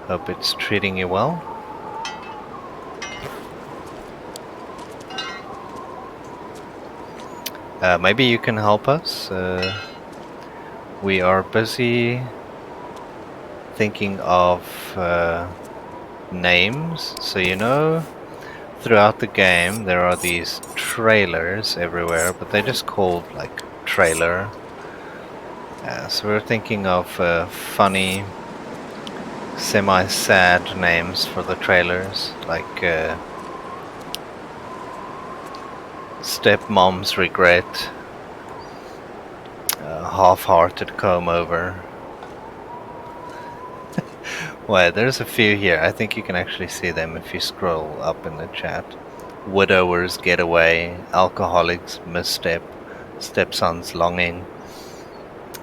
Hope it's treating you well. Maybe you can help us. We are busy thinking of names. So throughout the game there are these trailers everywhere, but they're just called like trailer. So we're thinking of funny, semi-sad names for the trailers, like Stepmom's Regret, Half-Hearted Comb Over. Well, there's a few here. I think you can actually see them if you scroll up in the chat. Widower's Getaway, Alcoholic's Misstep, Stepson's Longing.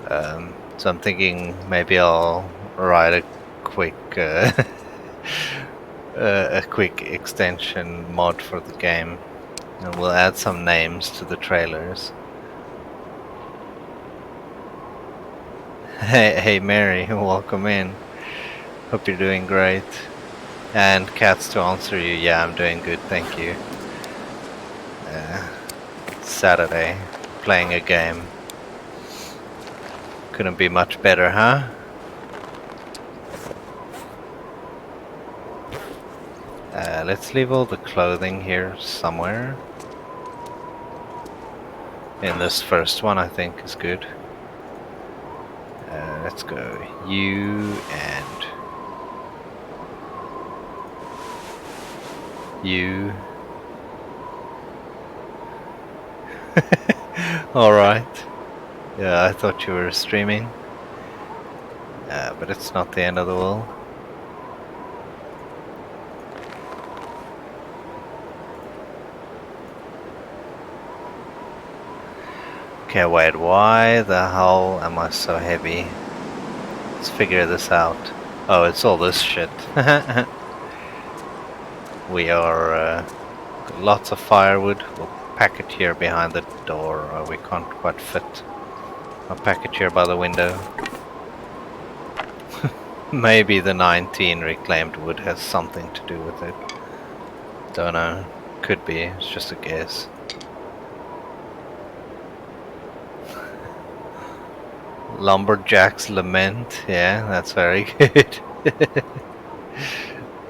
So I'm thinking maybe I'll write a quick a quick extension mod for the game, and we'll add some names to the trailers. Hey Mary, welcome in. Hope you're doing great. And Cats, to answer you, yeah, I'm doing good, thank you. Saturday, playing a game. Couldn't be much better, huh? Let's leave all the clothing here somewhere. In this first one, I think is good. Let's go. You and you. Alright. Yeah, I thought you were streaming. But it's not the end of the world. Okay, wait, why the hell am I so heavy? Let's figure this out. Oh, it's all this shit. We are lots of firewood. We'll pack it here behind the door. We can't quite fit. I'll pack it here by the window. Maybe the 19 reclaimed wood has something to do with it. Don't know. Could be. It's just a guess. Lumberjack's Lament. Yeah, that's very good.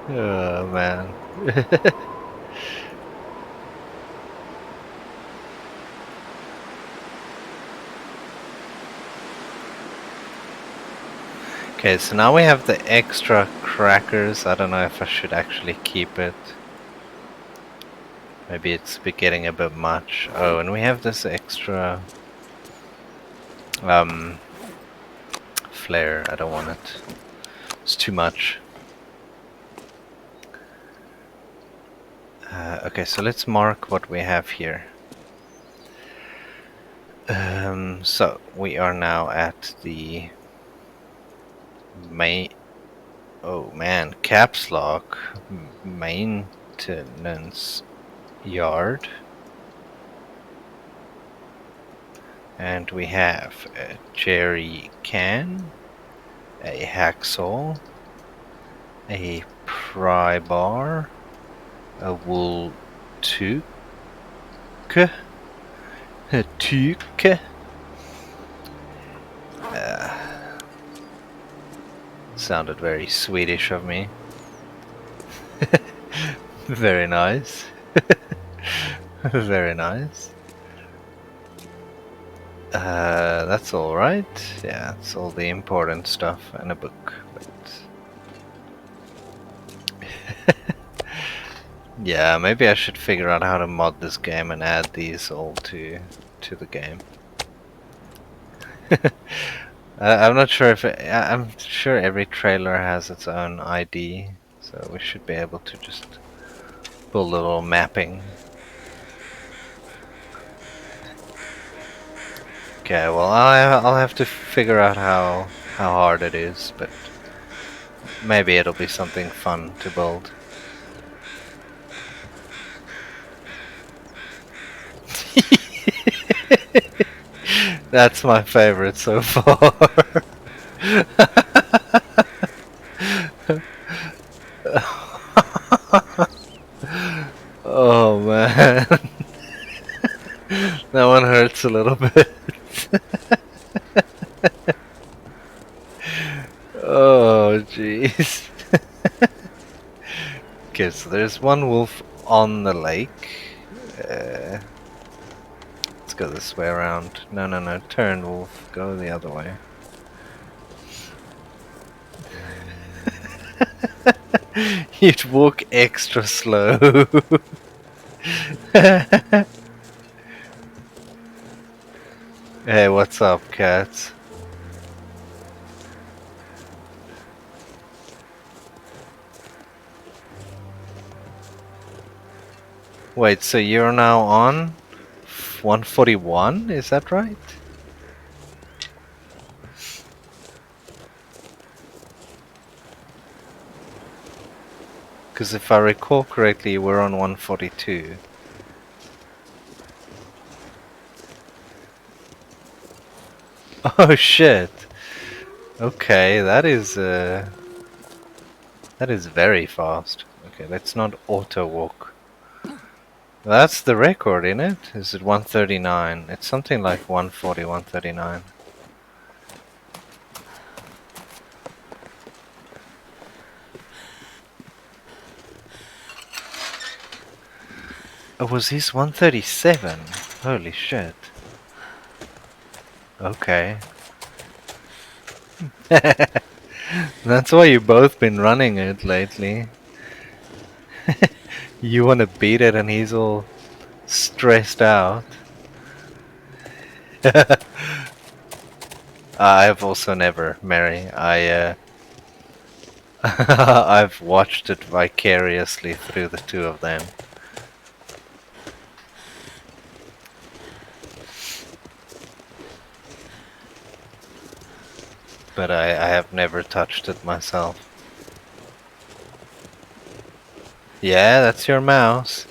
Oh man. Okay, so now we have the extra crackers. I don't know if I should actually keep it. Maybe it's getting a bit much. Oh, and we have this extra flare. I don't want it. It's too much. Okay, so let's mark what we have here. So we are now at the main. Oh man, caps lock maintenance yard, and we have a jerry can, a hacksaw, a pry bar, a wool toque, a toque. Sounded very Swedish of me. Very nice. Very nice. That's all right. Yeah, it's all the important stuff and a book. But yeah, maybe I should figure out how to mod this game and add these all to the game. I'm not sure if I'm sure every trailer has its own ID, so we should be able to just pull a little mapping. Okay, well I'll have to figure out how hard it is, but maybe it'll be something fun to build. That's my favorite so far. Oh man, that one hurts a little bit. Oh jeez. Okay, so there's one wolf on the lake. Let's go this way around. No, no, no. Turn, wolf. Go the other way. You'd walk extra slow. Hey, what's up, cats? Wait, so you're now on 141? Is that right? Because if I recall correctly, we're on 142. Oh shit. Okay, that is very fast. Okay, let's not auto walk. That's the record, isn't it? Is it 139? It's something like 140, 139. Oh, was his 137? Holy shit. Okay. That's why you both been running it lately. You want to beat it and he's all stressed out. I've also never, Mary. I've watched it vicariously through the two of them. But I have never touched it myself. Yeah, that's your mouse.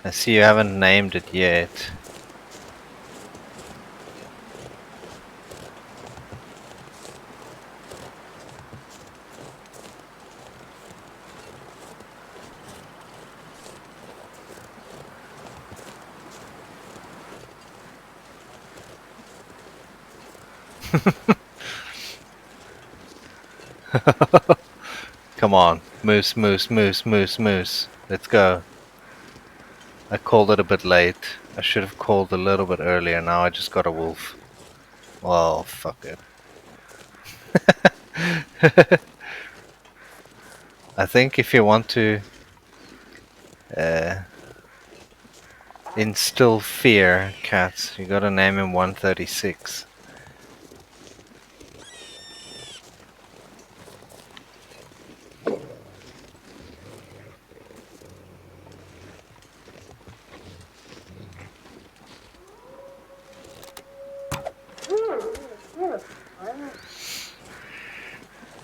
I see you haven't named it yet. Come on. Moose, moose, moose, moose, moose. Let's go. I called it a bit late. I should have called a little bit earlier. Now I just got a wolf. Well, fuck it. I think if you want to uh, instill fear, cats, you gotta name him 136.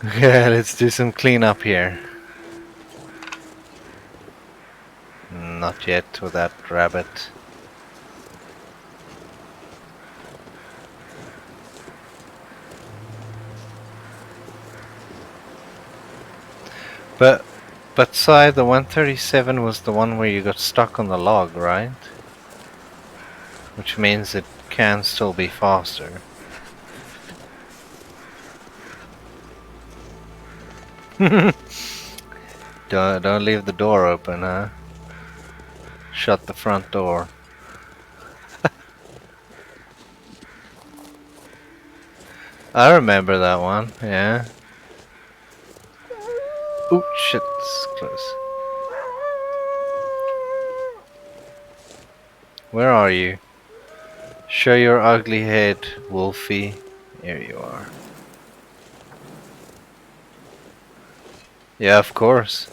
Yeah, let's do some cleanup here. Not yet with that rabbit. But Si, the 137 was the one where you got stuck on the log, right? Which means it can still be faster. Don't leave the door open, huh? Shut the front door. I remember that one, yeah. Oh shit, it's close. Where are you? Show your ugly head, Wolfie. Here you are. Yeah, of course.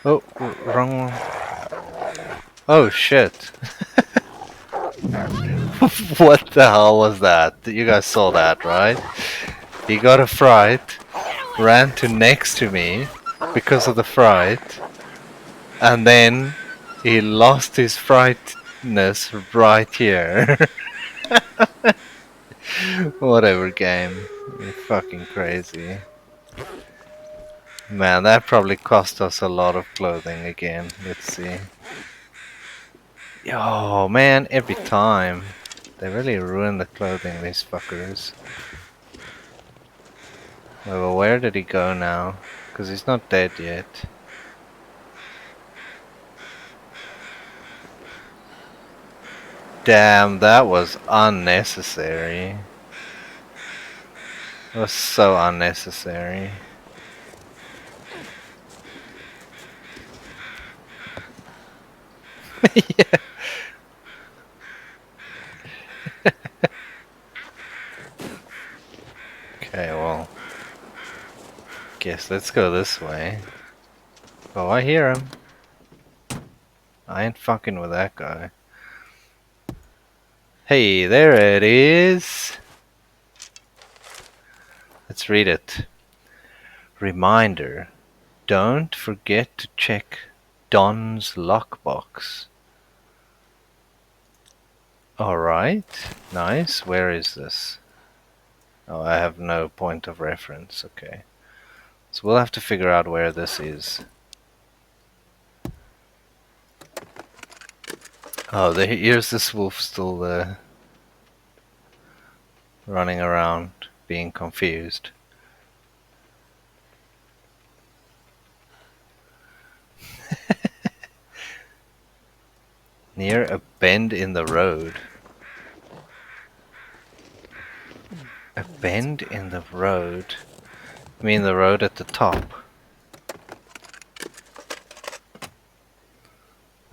Oh, wrong one. Oh shit. What the hell was that? You guys saw that, right? He got a fright, ran to next to me because of the fright, and then he lost his frightness right here. Whatever game. You're fucking crazy. Man, that probably cost us a lot of clothing again. Let's see. Yo, man, every time. They really ruin the clothing, these fuckers. Well, where did he go now? Because he's not dead yet. Damn, that was unnecessary. It was so unnecessary. Yeah. Okay, well. Guess let's go this way. Oh, I hear him. I ain't fucking with that guy. Hey, there it is. Let's read it. Reminder. Don't forget to check Don's lockbox. Alright. Nice. Where is this? Oh, I have no point of reference. Okay. So we'll have to figure out where this is. Oh, here's this wolf still running around, being confused. Near a bend in the road. A bend in the road? I mean the road at the top.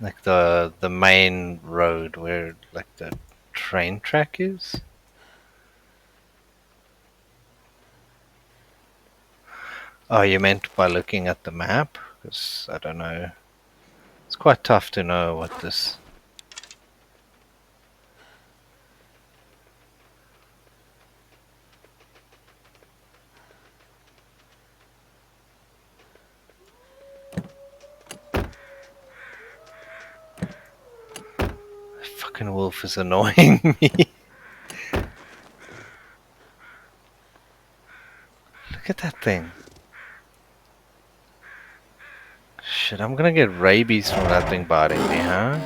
Like the main road where like the train track is? Oh, you meant by looking at the map? Because I don't know. It's quite tough to know what this. Fucking wolf is annoying me. Look at that thing. Shit, I'm gonna get rabies from that thing biting me, huh?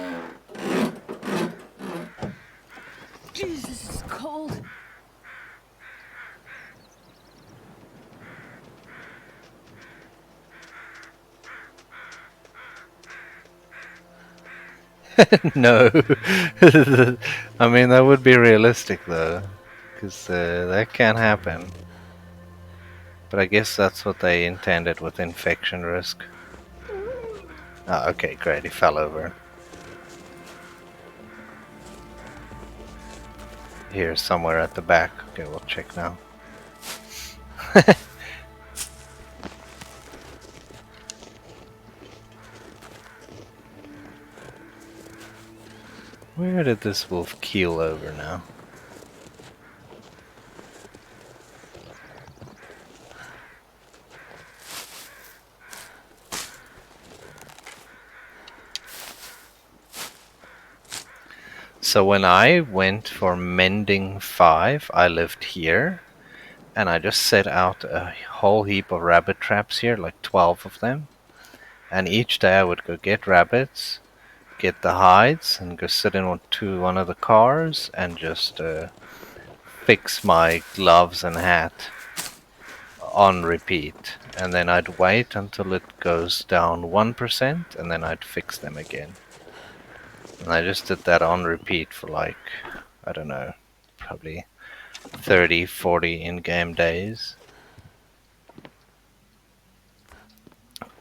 Jeez, this is cold. No. I mean, that would be realistic though. Because that can happen. But I guess that's what they intended with infection risk. Ah, okay, great, he fell over. Here, somewhere at the back. Okay, we'll check now. Where did this wolf keel over now? So when I went for mending 5, I lived here, and I just set out a whole heap of rabbit traps here, like 12 of them. And each day I would go get rabbits, get the hides, and go sit in one of the cars and just fix my gloves and hat on repeat. And then I'd wait until it goes down 1%, and then I'd fix them again. And I just did that on repeat for like, I don't know, probably 30, 40 in-game days.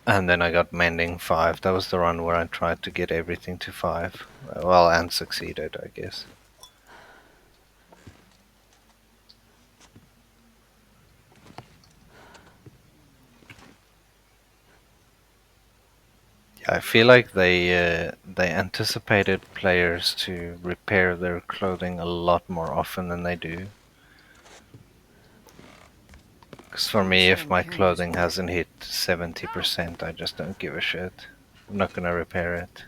And then I got mending 5. That was the run where I tried to get everything to 5. Well, and succeeded, I guess. I feel like they anticipated players to repair their clothing a lot more often than they do. Because for me, if my clothing hasn't hit 70%, I just don't give a shit. I'm not gonna repair it.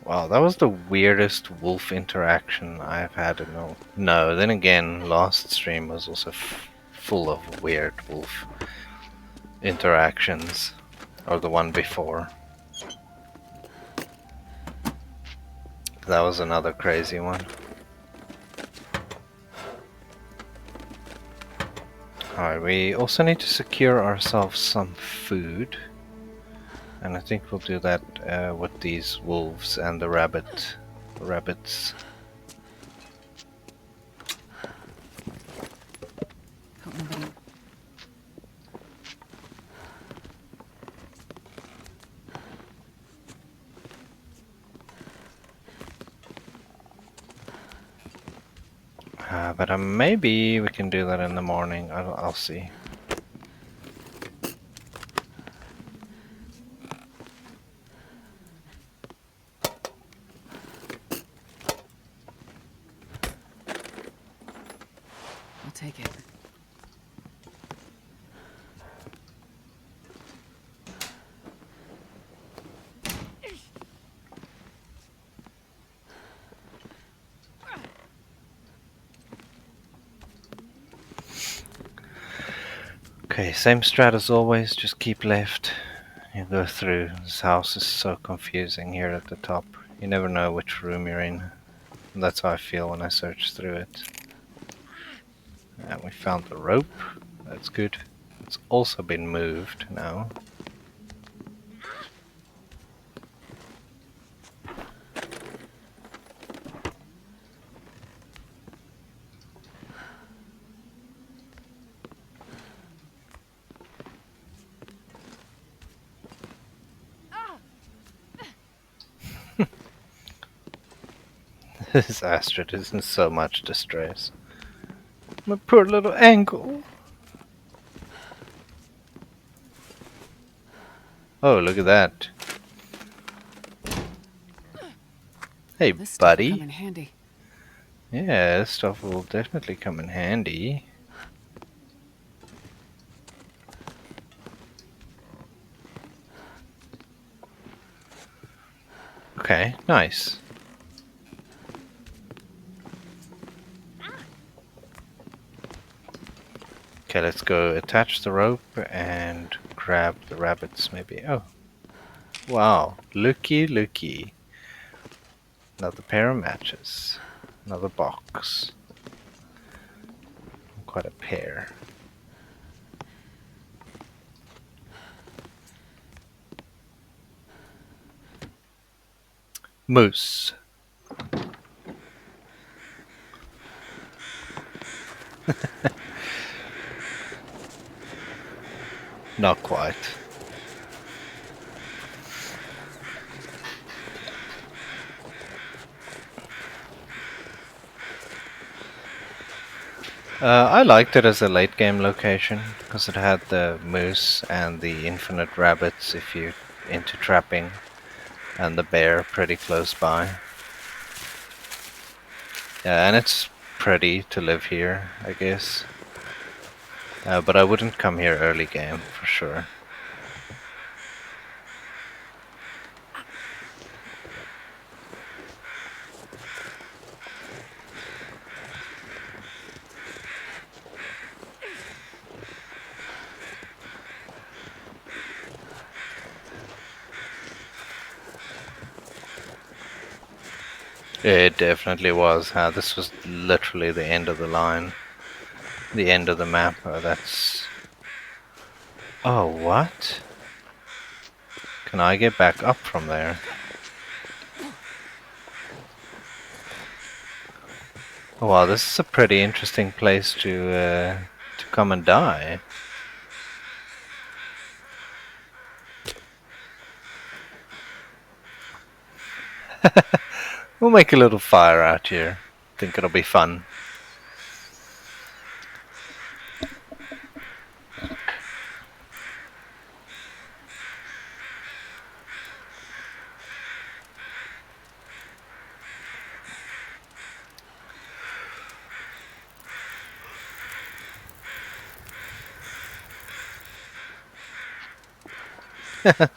Wow, that was the weirdest wolf interaction I've had in a... No, then again, last stream was also full of weird wolf interactions. Or the one before. That was another crazy one. Alright, we also need to secure ourselves some food. And I think we'll do that with these wolves and the rabbits. Hope nobody... But maybe we can do that in the morning. I'll see. I'll take it. Okay, same strat as always, just keep left. You go through. This house is so confusing here at the top. You never know which room you're in. And that's how I feel when I search through it. And we found the rope. That's good. It's also been moved now. This Astrid is in so much distress. My poor little ankle. Oh, look at that. Hey, This stuff will come buddy. in handy. Yeah, this stuff will definitely come in handy. Okay, nice. Okay, let's go attach the rope and grab the rabbits maybe. Oh, wow. Looky, looky. Another pair of matches. Another box. Quite a pair. Moose. Not quite. I liked it as a late game location because it had the moose and the infinite rabbits if you're into trapping, and the bear pretty close by. Yeah, and it's pretty to live here, I guess. But I wouldn't come here early game for sure. It definitely was. This was literally the end of the line, the end of the map. That's. Oh, what? Can I get back up from there? Oh, wow, this is a pretty interesting place to come and die. We'll make a little fire out here. Think it'll be fun.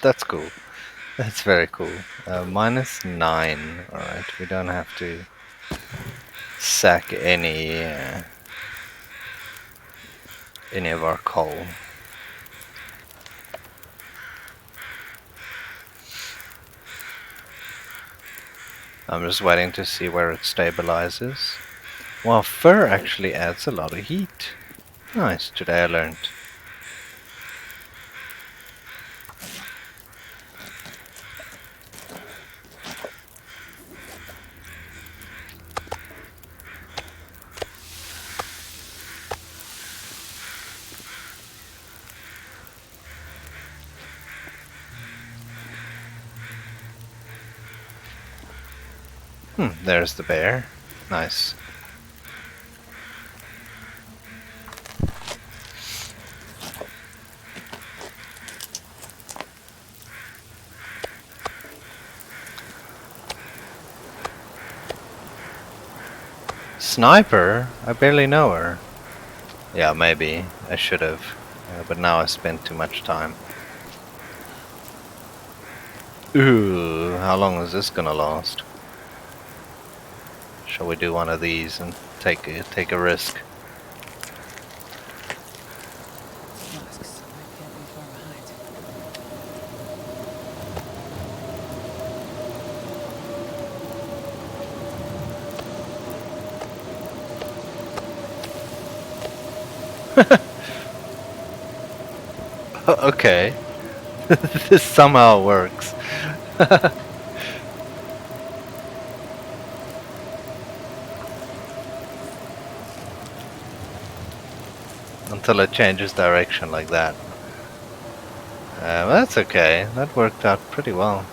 That's cool. That's very cool. -9. Alright, we don't have to sack any of our coal. I'm just waiting to see where it stabilizes. Well, fur actually adds a lot of heat. Nice, today I learned. There's the bear. Nice. Sniper? I barely know her. Yeah, maybe. I should have. But now I spent too much time. Ooh, how long is this gonna last? Shall we do one of these and take a risk? Husks. I can't be far behind. Okay. This somehow works. Until it changes direction like that. That's okay. That worked out pretty well.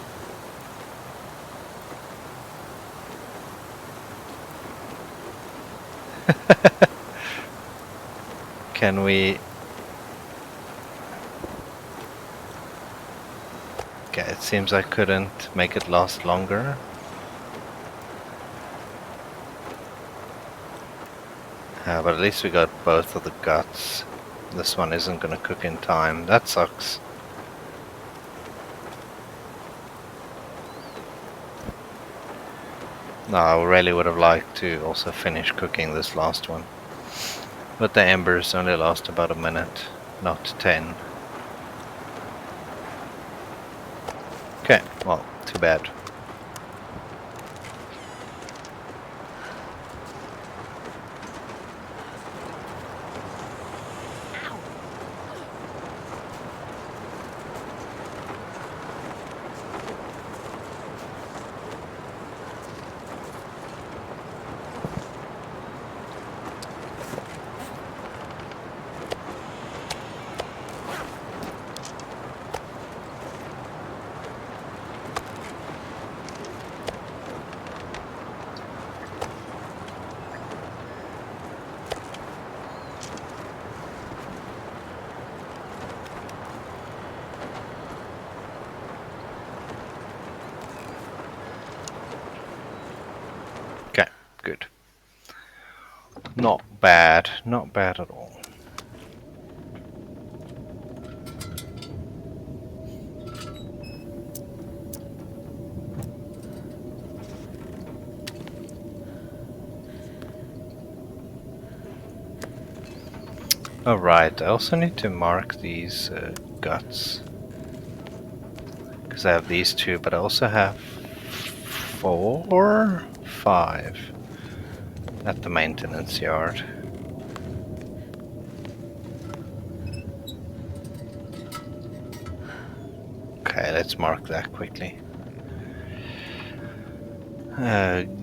Can we... Okay, it seems I couldn't make it last longer. But at least we got both of the guts. This one isn't gonna cook in time. That sucks. No, I really would have liked to also finish cooking this last one. But the embers only last about a minute, not 10. Okay, well, too bad. Good. Not bad. Not bad at all. Alright, I also need to mark these guts. Because I have these two, but I also have 4, 5 at the maintenance yard. Okay, let's mark that quickly.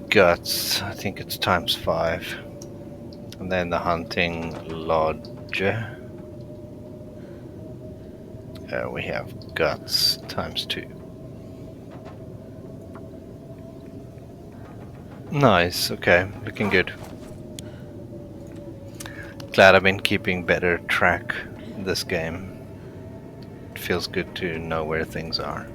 Guts, I think it's times 5. And then the hunting lodge. We have guts times 2. Nice, okay, looking good. Glad I've been keeping better track this game. It feels good to know where things are.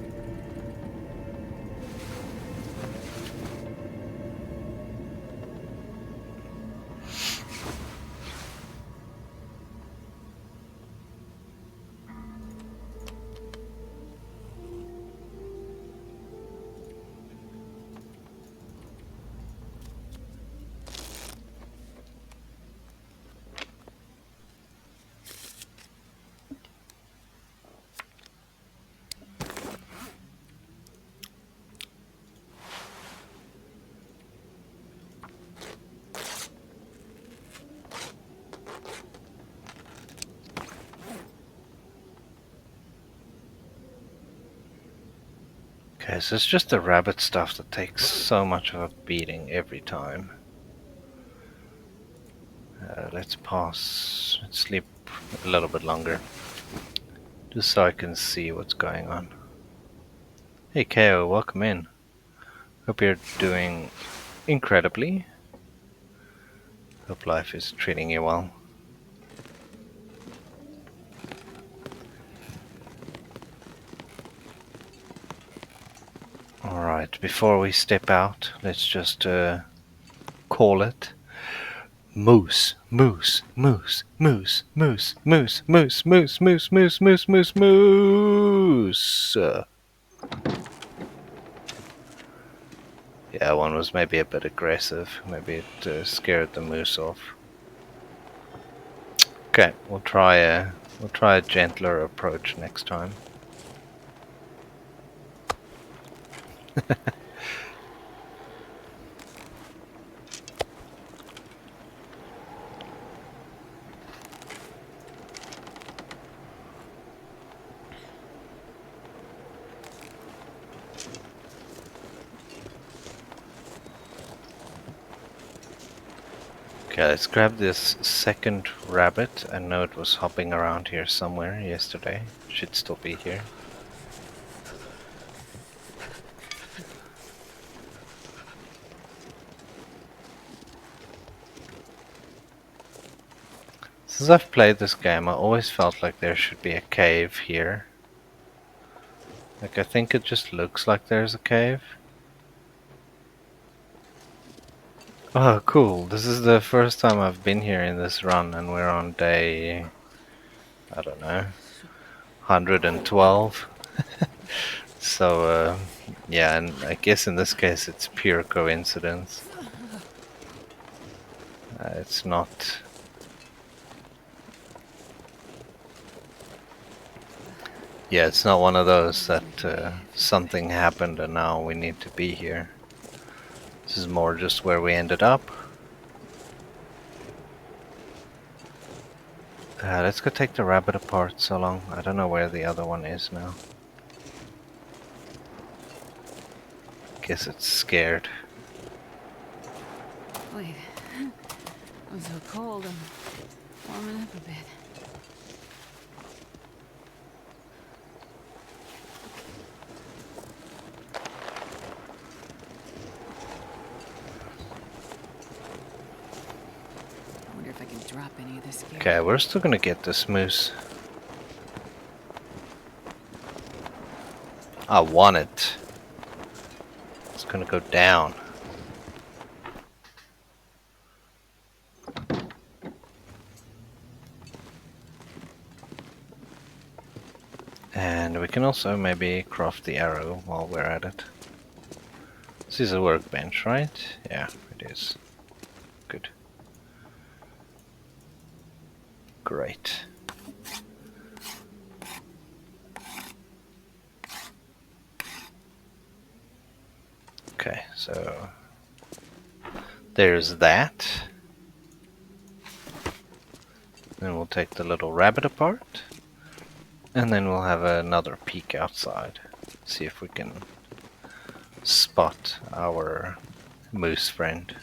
Okay, so it's just the rabbit stuff that takes so much of a beating every time. Let's pause. Let's sleep a little bit longer. Just so I can see what's going on. Hey KO, welcome in. Hope you're doing incredibly. Hope life is treating you well. Alright, before we step out, let's just call it. Moose, moose, moose, moose, moose, moose, moose, moose, moose, moose, moose, moose, moose. Yeah, one was maybe a bit aggressive. Maybe it scared the moose off. Okay, we'll try a gentler approach next time. Okay, let's grab this second rabbit. I know it was hopping around here somewhere yesterday. Should still be here. Since I've played this game, I always felt like there should be a cave here. Like, I think it just looks like there's a cave. Oh, cool. This is the first time I've been here in this run, and we're on day, I don't know, 112. So, yeah, and I guess in this case it's pure coincidence. It's not... Yeah, it's not one of those that something happened and now we need to be here. This is more just where we ended up. Let's go take the rabbit apart so long. I don't know where the other one is now. Guess it's scared. Wait. I'm so cold. I'm warming up a bit. I wonder if I can drop any of this gear. Okay, we're still gonna get this moose. I want it. It's gonna go down. And we can also maybe craft the arrow while we're at it. This is a workbench, right? Yeah, it is. Good. Great. Okay, so there's that. Then we'll take the little rabbit apart. And then we'll have another peek outside. See if we can spot our moose friend.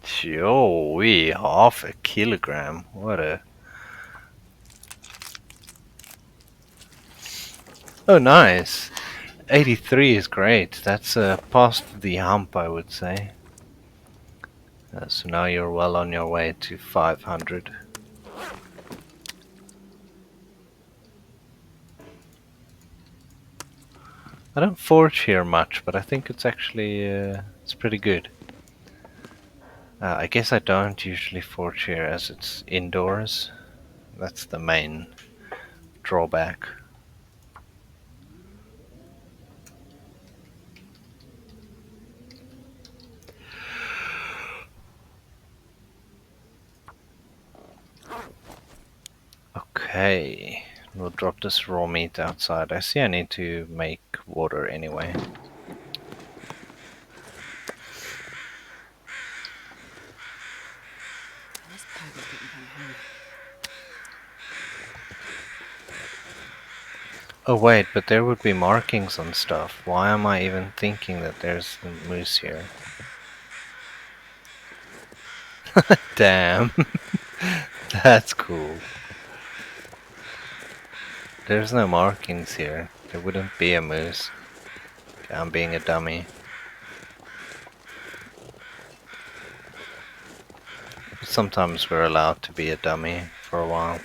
Joey, half a kilogram. What a... Oh, nice. 83 is great. That's past the hump, I would say. So now you're well on your way to 500. I don't forge here much, but I think it's actually it's pretty good. I guess I don't usually forge here as it's indoors. That's the main drawback. Okay, we'll drop this raw meat outside. I see I need to make water anyway. This pipe is getting kind of heavy. Oh wait, but there would be markings on stuff. Why am I even thinking that there's a moose here? Damn. That's cool. There's no markings here. There wouldn't be a moose. Okay, I'm being a dummy. Sometimes we're allowed to be a dummy for a while.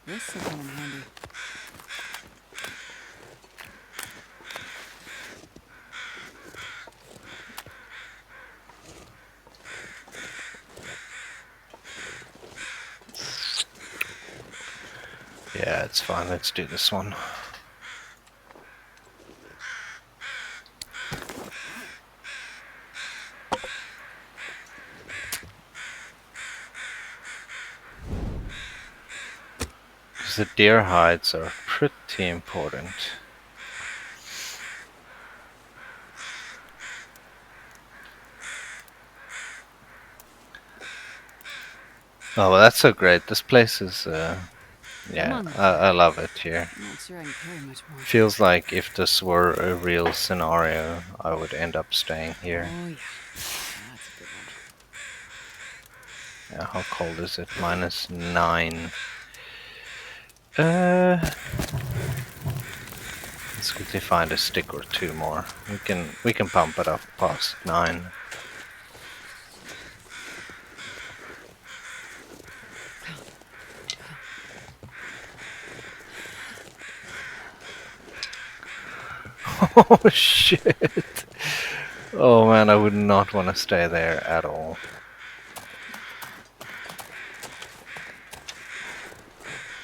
This will come in handy. Yeah, it's fine. Let's do this one. Because the deer hides are pretty important. Oh, well, that's so great. This place is, yeah, on, then. I love it here. I'm not sure I can carry much more. Feels like if this were a real scenario, I would end up staying here. Oh yeah, that's a good one. Yeah, how cold is it? -9. Let's quickly find a stick or two more. We can pump it up past 9. Oh shit! Oh man, I would not want to stay there at all.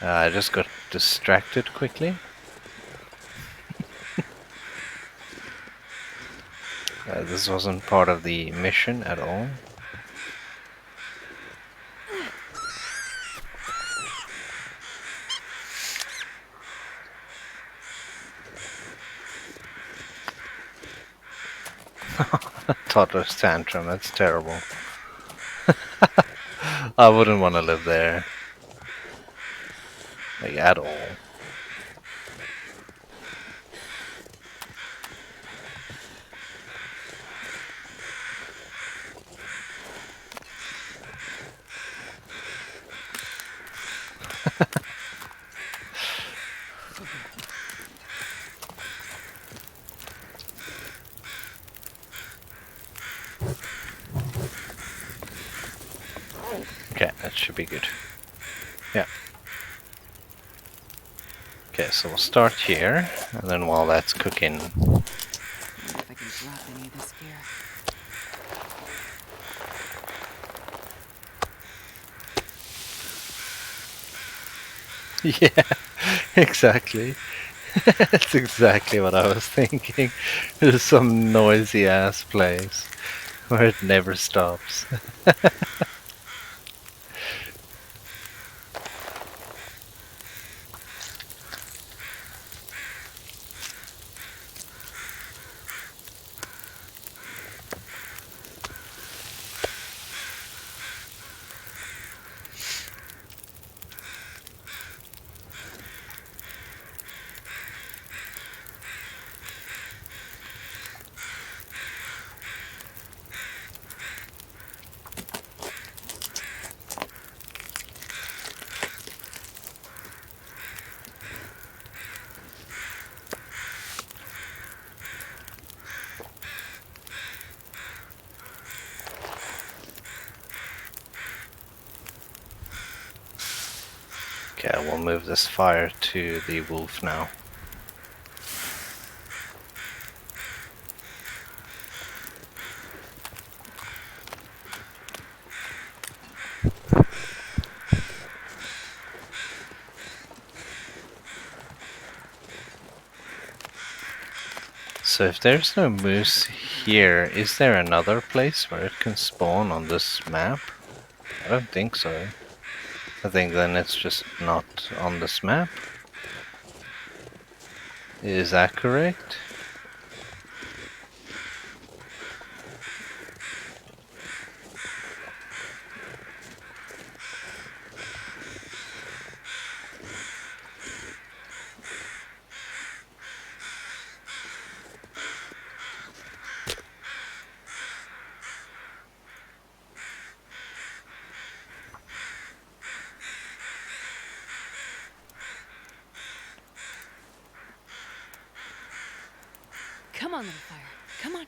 I just got distracted quickly. This wasn't part of the mission at all. Toddler's tantrum, that's terrible. I wouldn't want to live there. Like, at all. Okay, that should be good. Yeah. Okay, so we'll start here, and then while that's cooking... Wonder if I can drop any of this gear. Yeah, exactly. That's exactly what I was thinking. There's some noisy ass place where it never stops. Okay, we'll move this fire to the wolf now. So if there's no moose here, is there another place where it can spawn on this map? I don't think so. I think then it's just not on this map. Is that correct? Come on, little fire. Come on.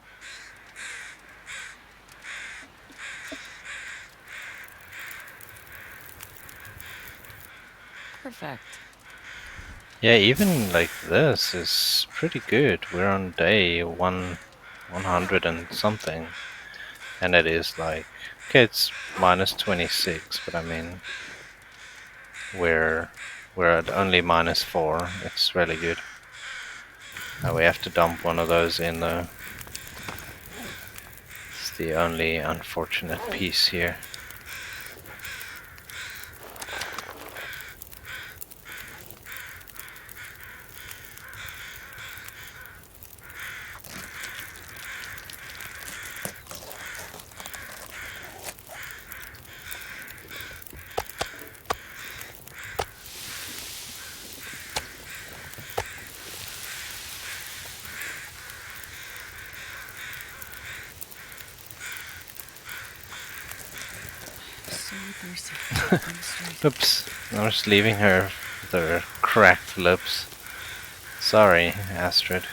Perfect. Yeah, even like this is pretty good. We're on day 100 and something. And it is like, okay, it's minus 26, but I mean, we're at only minus 4. It's really good. Now we have to dump one of those in though. It's the only unfortunate piece here. So thirsty. I'm straight. Oops, I'm just leaving her with her cracked lips. Sorry, Astrid.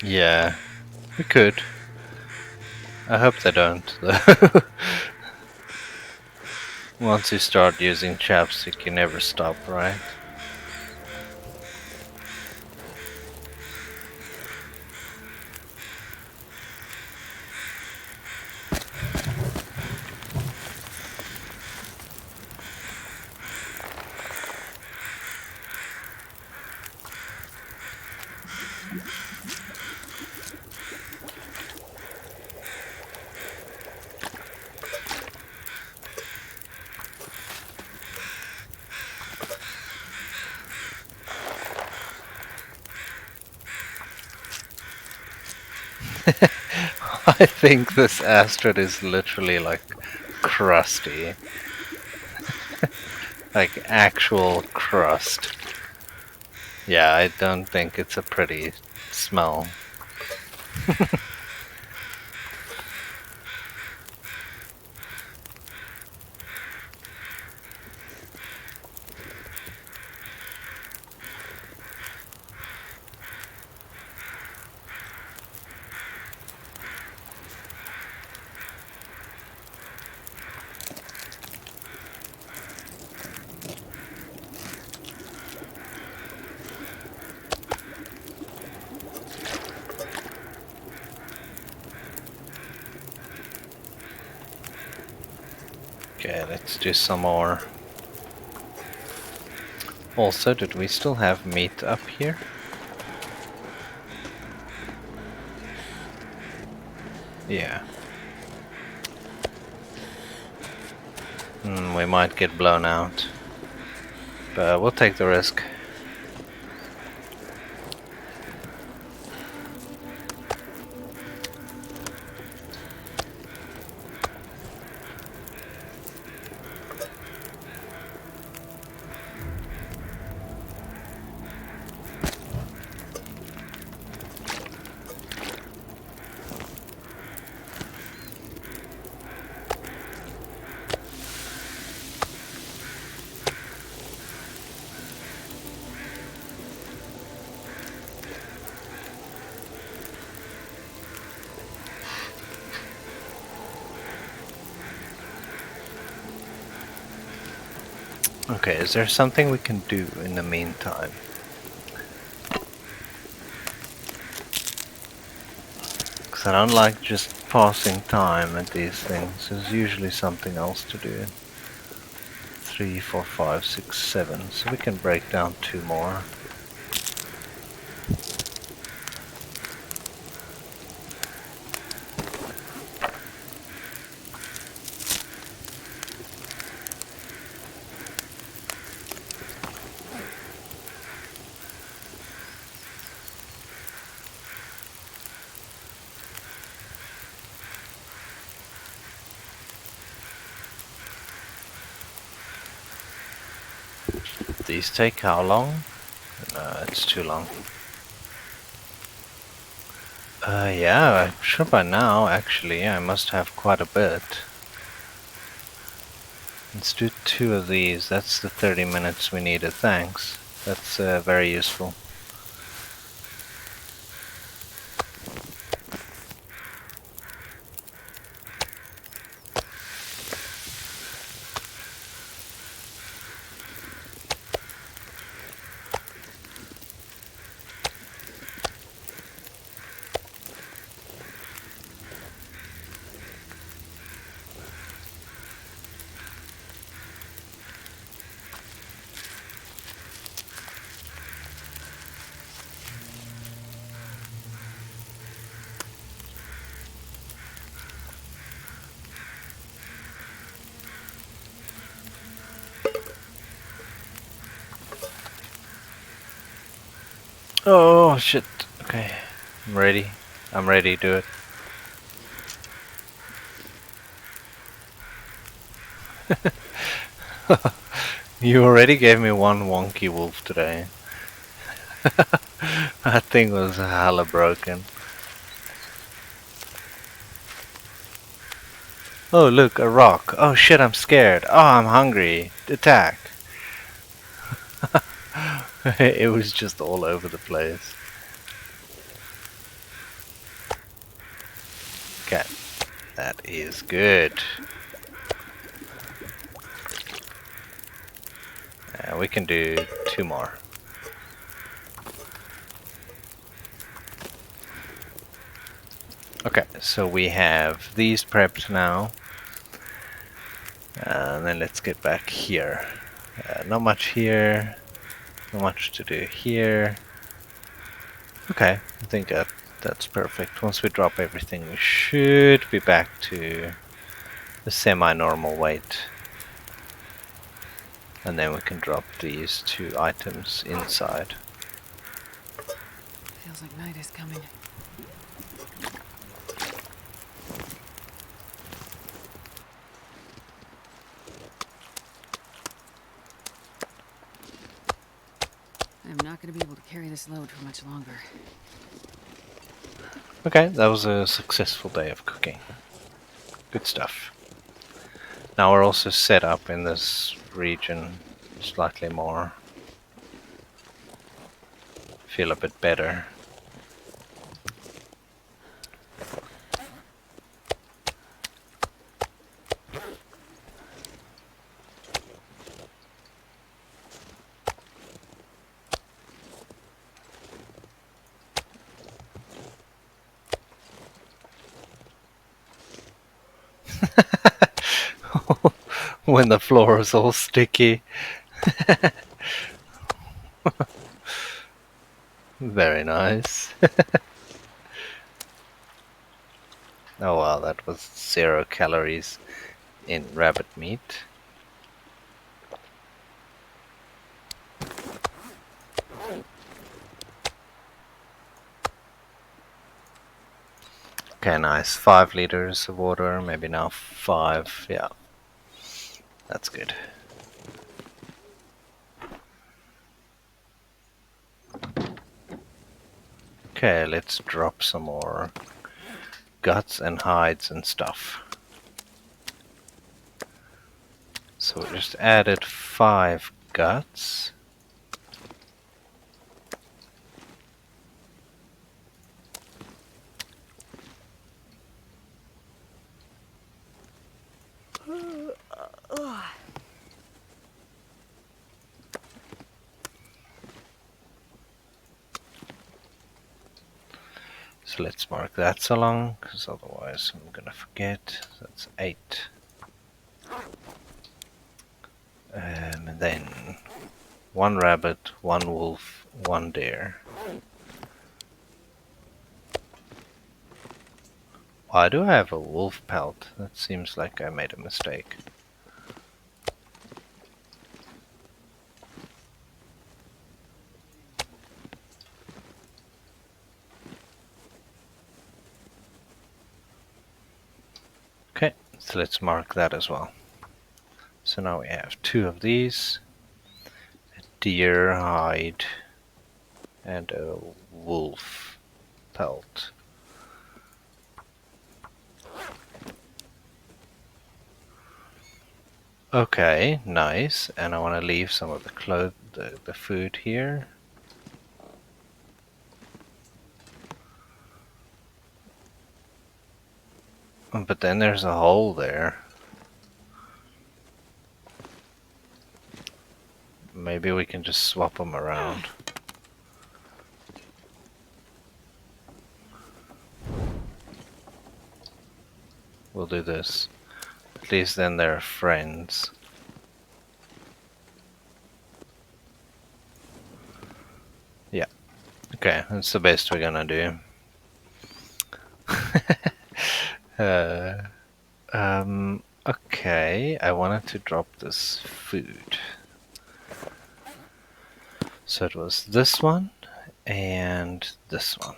Yeah, we could. I hope they don't, though. Once you start using chapstick, you never stop, right? I think this asteroid is literally like crusty. Like actual crust. Yeah, I don't think it's a pretty smell. Okay, let's do some more. Also, did we still have meat up here? Yeah. We might get blown out. But we'll take the risk. Okay, is there something we can do in the meantime? Because I don't like just passing time at these things. There's usually something else to do. 3, 4, 5, 6, 7. So we can break down 2 more. These take how long? No, it's too long. Yeah, I'm sure by now, actually, I must have quite a bit. Let's do 2 of these. That's the 30 minutes we needed. Thanks. That's very useful. Oh shit. Okay. I'm ready. I'm ready to do it. You already gave me one wonky wolf today. That thing was hella broken. Oh look, a rock. Oh shit, I'm scared. Oh, I'm hungry. Attack. It was just all over the place. Okay, that is good. We can do 2 more. Okay, so we have these prepped now. And then let's get back here. Not much here. Not much to do here. Okay, I think that's perfect. Once we drop everything, we should be back to the semi-normal weight. And then we can drop these 2 items inside. Feels like night is coming. be able to carry this load for much longer. Okay, that was a successful day of cooking. Good stuff. Now we're also set up in this region slightly more. Feel a bit better. When the floor is all sticky. Very nice. Oh wow, that was 0 calories in rabbit meat. Okay, nice. 5 liters of water, maybe now 5. Yeah, that's good. Okay, let's drop some more guts and hides and stuff. So we just added 5 guts. So let's mark that so long, because otherwise I'm gonna forget. That's 8. And then 1 rabbit, 1 wolf, 1 deer. Why do I have a wolf pelt? That seems like I made a mistake. Okay, so let's mark that as well. So now we have 2 of these, a deer hide and a wolf pelt. Okay, nice. And I want to leave some of the food here. But then there's a hole there. Maybe we can just swap them around. We'll do this. At least then they're friends. Yeah. Okay, that's the best we're gonna do. Okay, I wanted to drop this food. So it was this one and this one.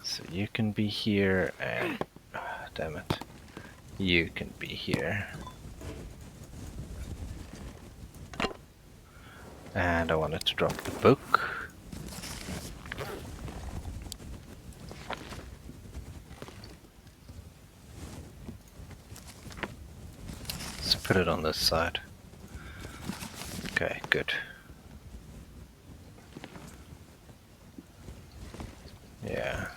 So you can be here and... damn it. You can be here. And I wanted to drop the book. Let's put it on this side. Okay, good. Yeah.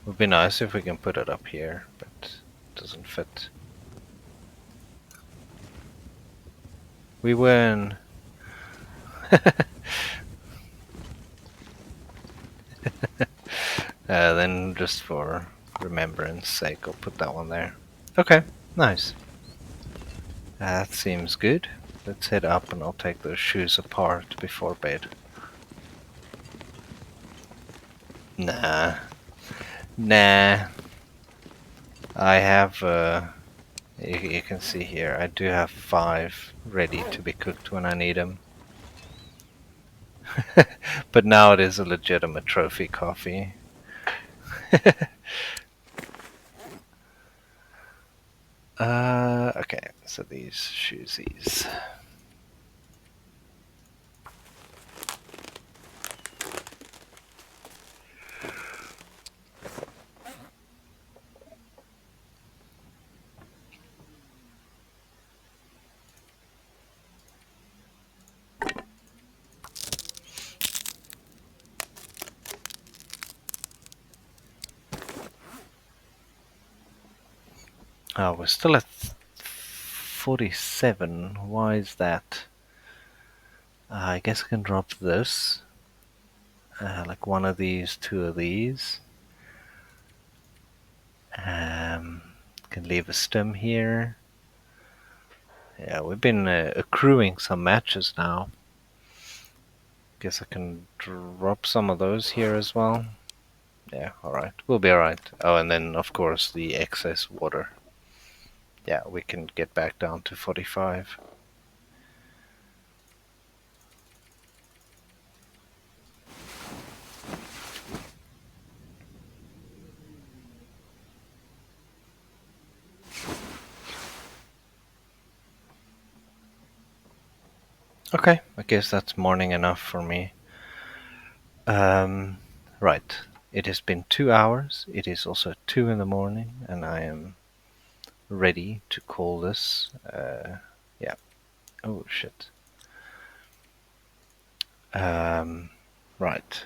Would be nice if we can put it up here, but it doesn't fit. We win! Then just for remembrance sake, I'll put that one there. Okay, nice. That seems good. Let's head up and I'll take those shoes apart before bed. Nah. Nah. I have, you can see here, I do have 5 ready to be cooked when I need them. But now it is a legitimate trophy coffee. Okay, so these shoesies. Oh, we're still at 47. Why is that? I guess I can drop this. Like one of these, two of these. Um, can leave a stem here. Yeah, we've been accruing some matches now. Guess I can drop some of those here as well. Yeah, alright. We'll be alright. Oh, and then, of course, the excess water. Yeah, we can get back down to 45. Okay, I guess that's morning enough for me. Um, right. It has been 2 hours. It is also 2 in the morning, and I am ready to call this. Yeah. Oh, shit. Um, right.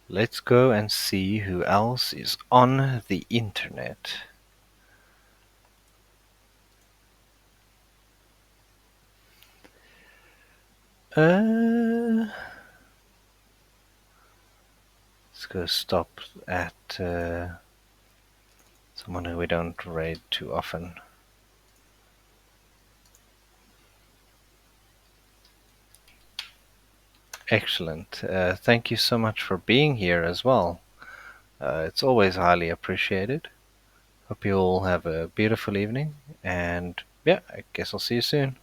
Let's go and see who else is on the internet. Let's go stop at someone who we don't raid too often. Excellent. Thank you so much for being here as well. It's always highly appreciated. Hope you all have a beautiful evening, and yeah, I guess I'll see you soon.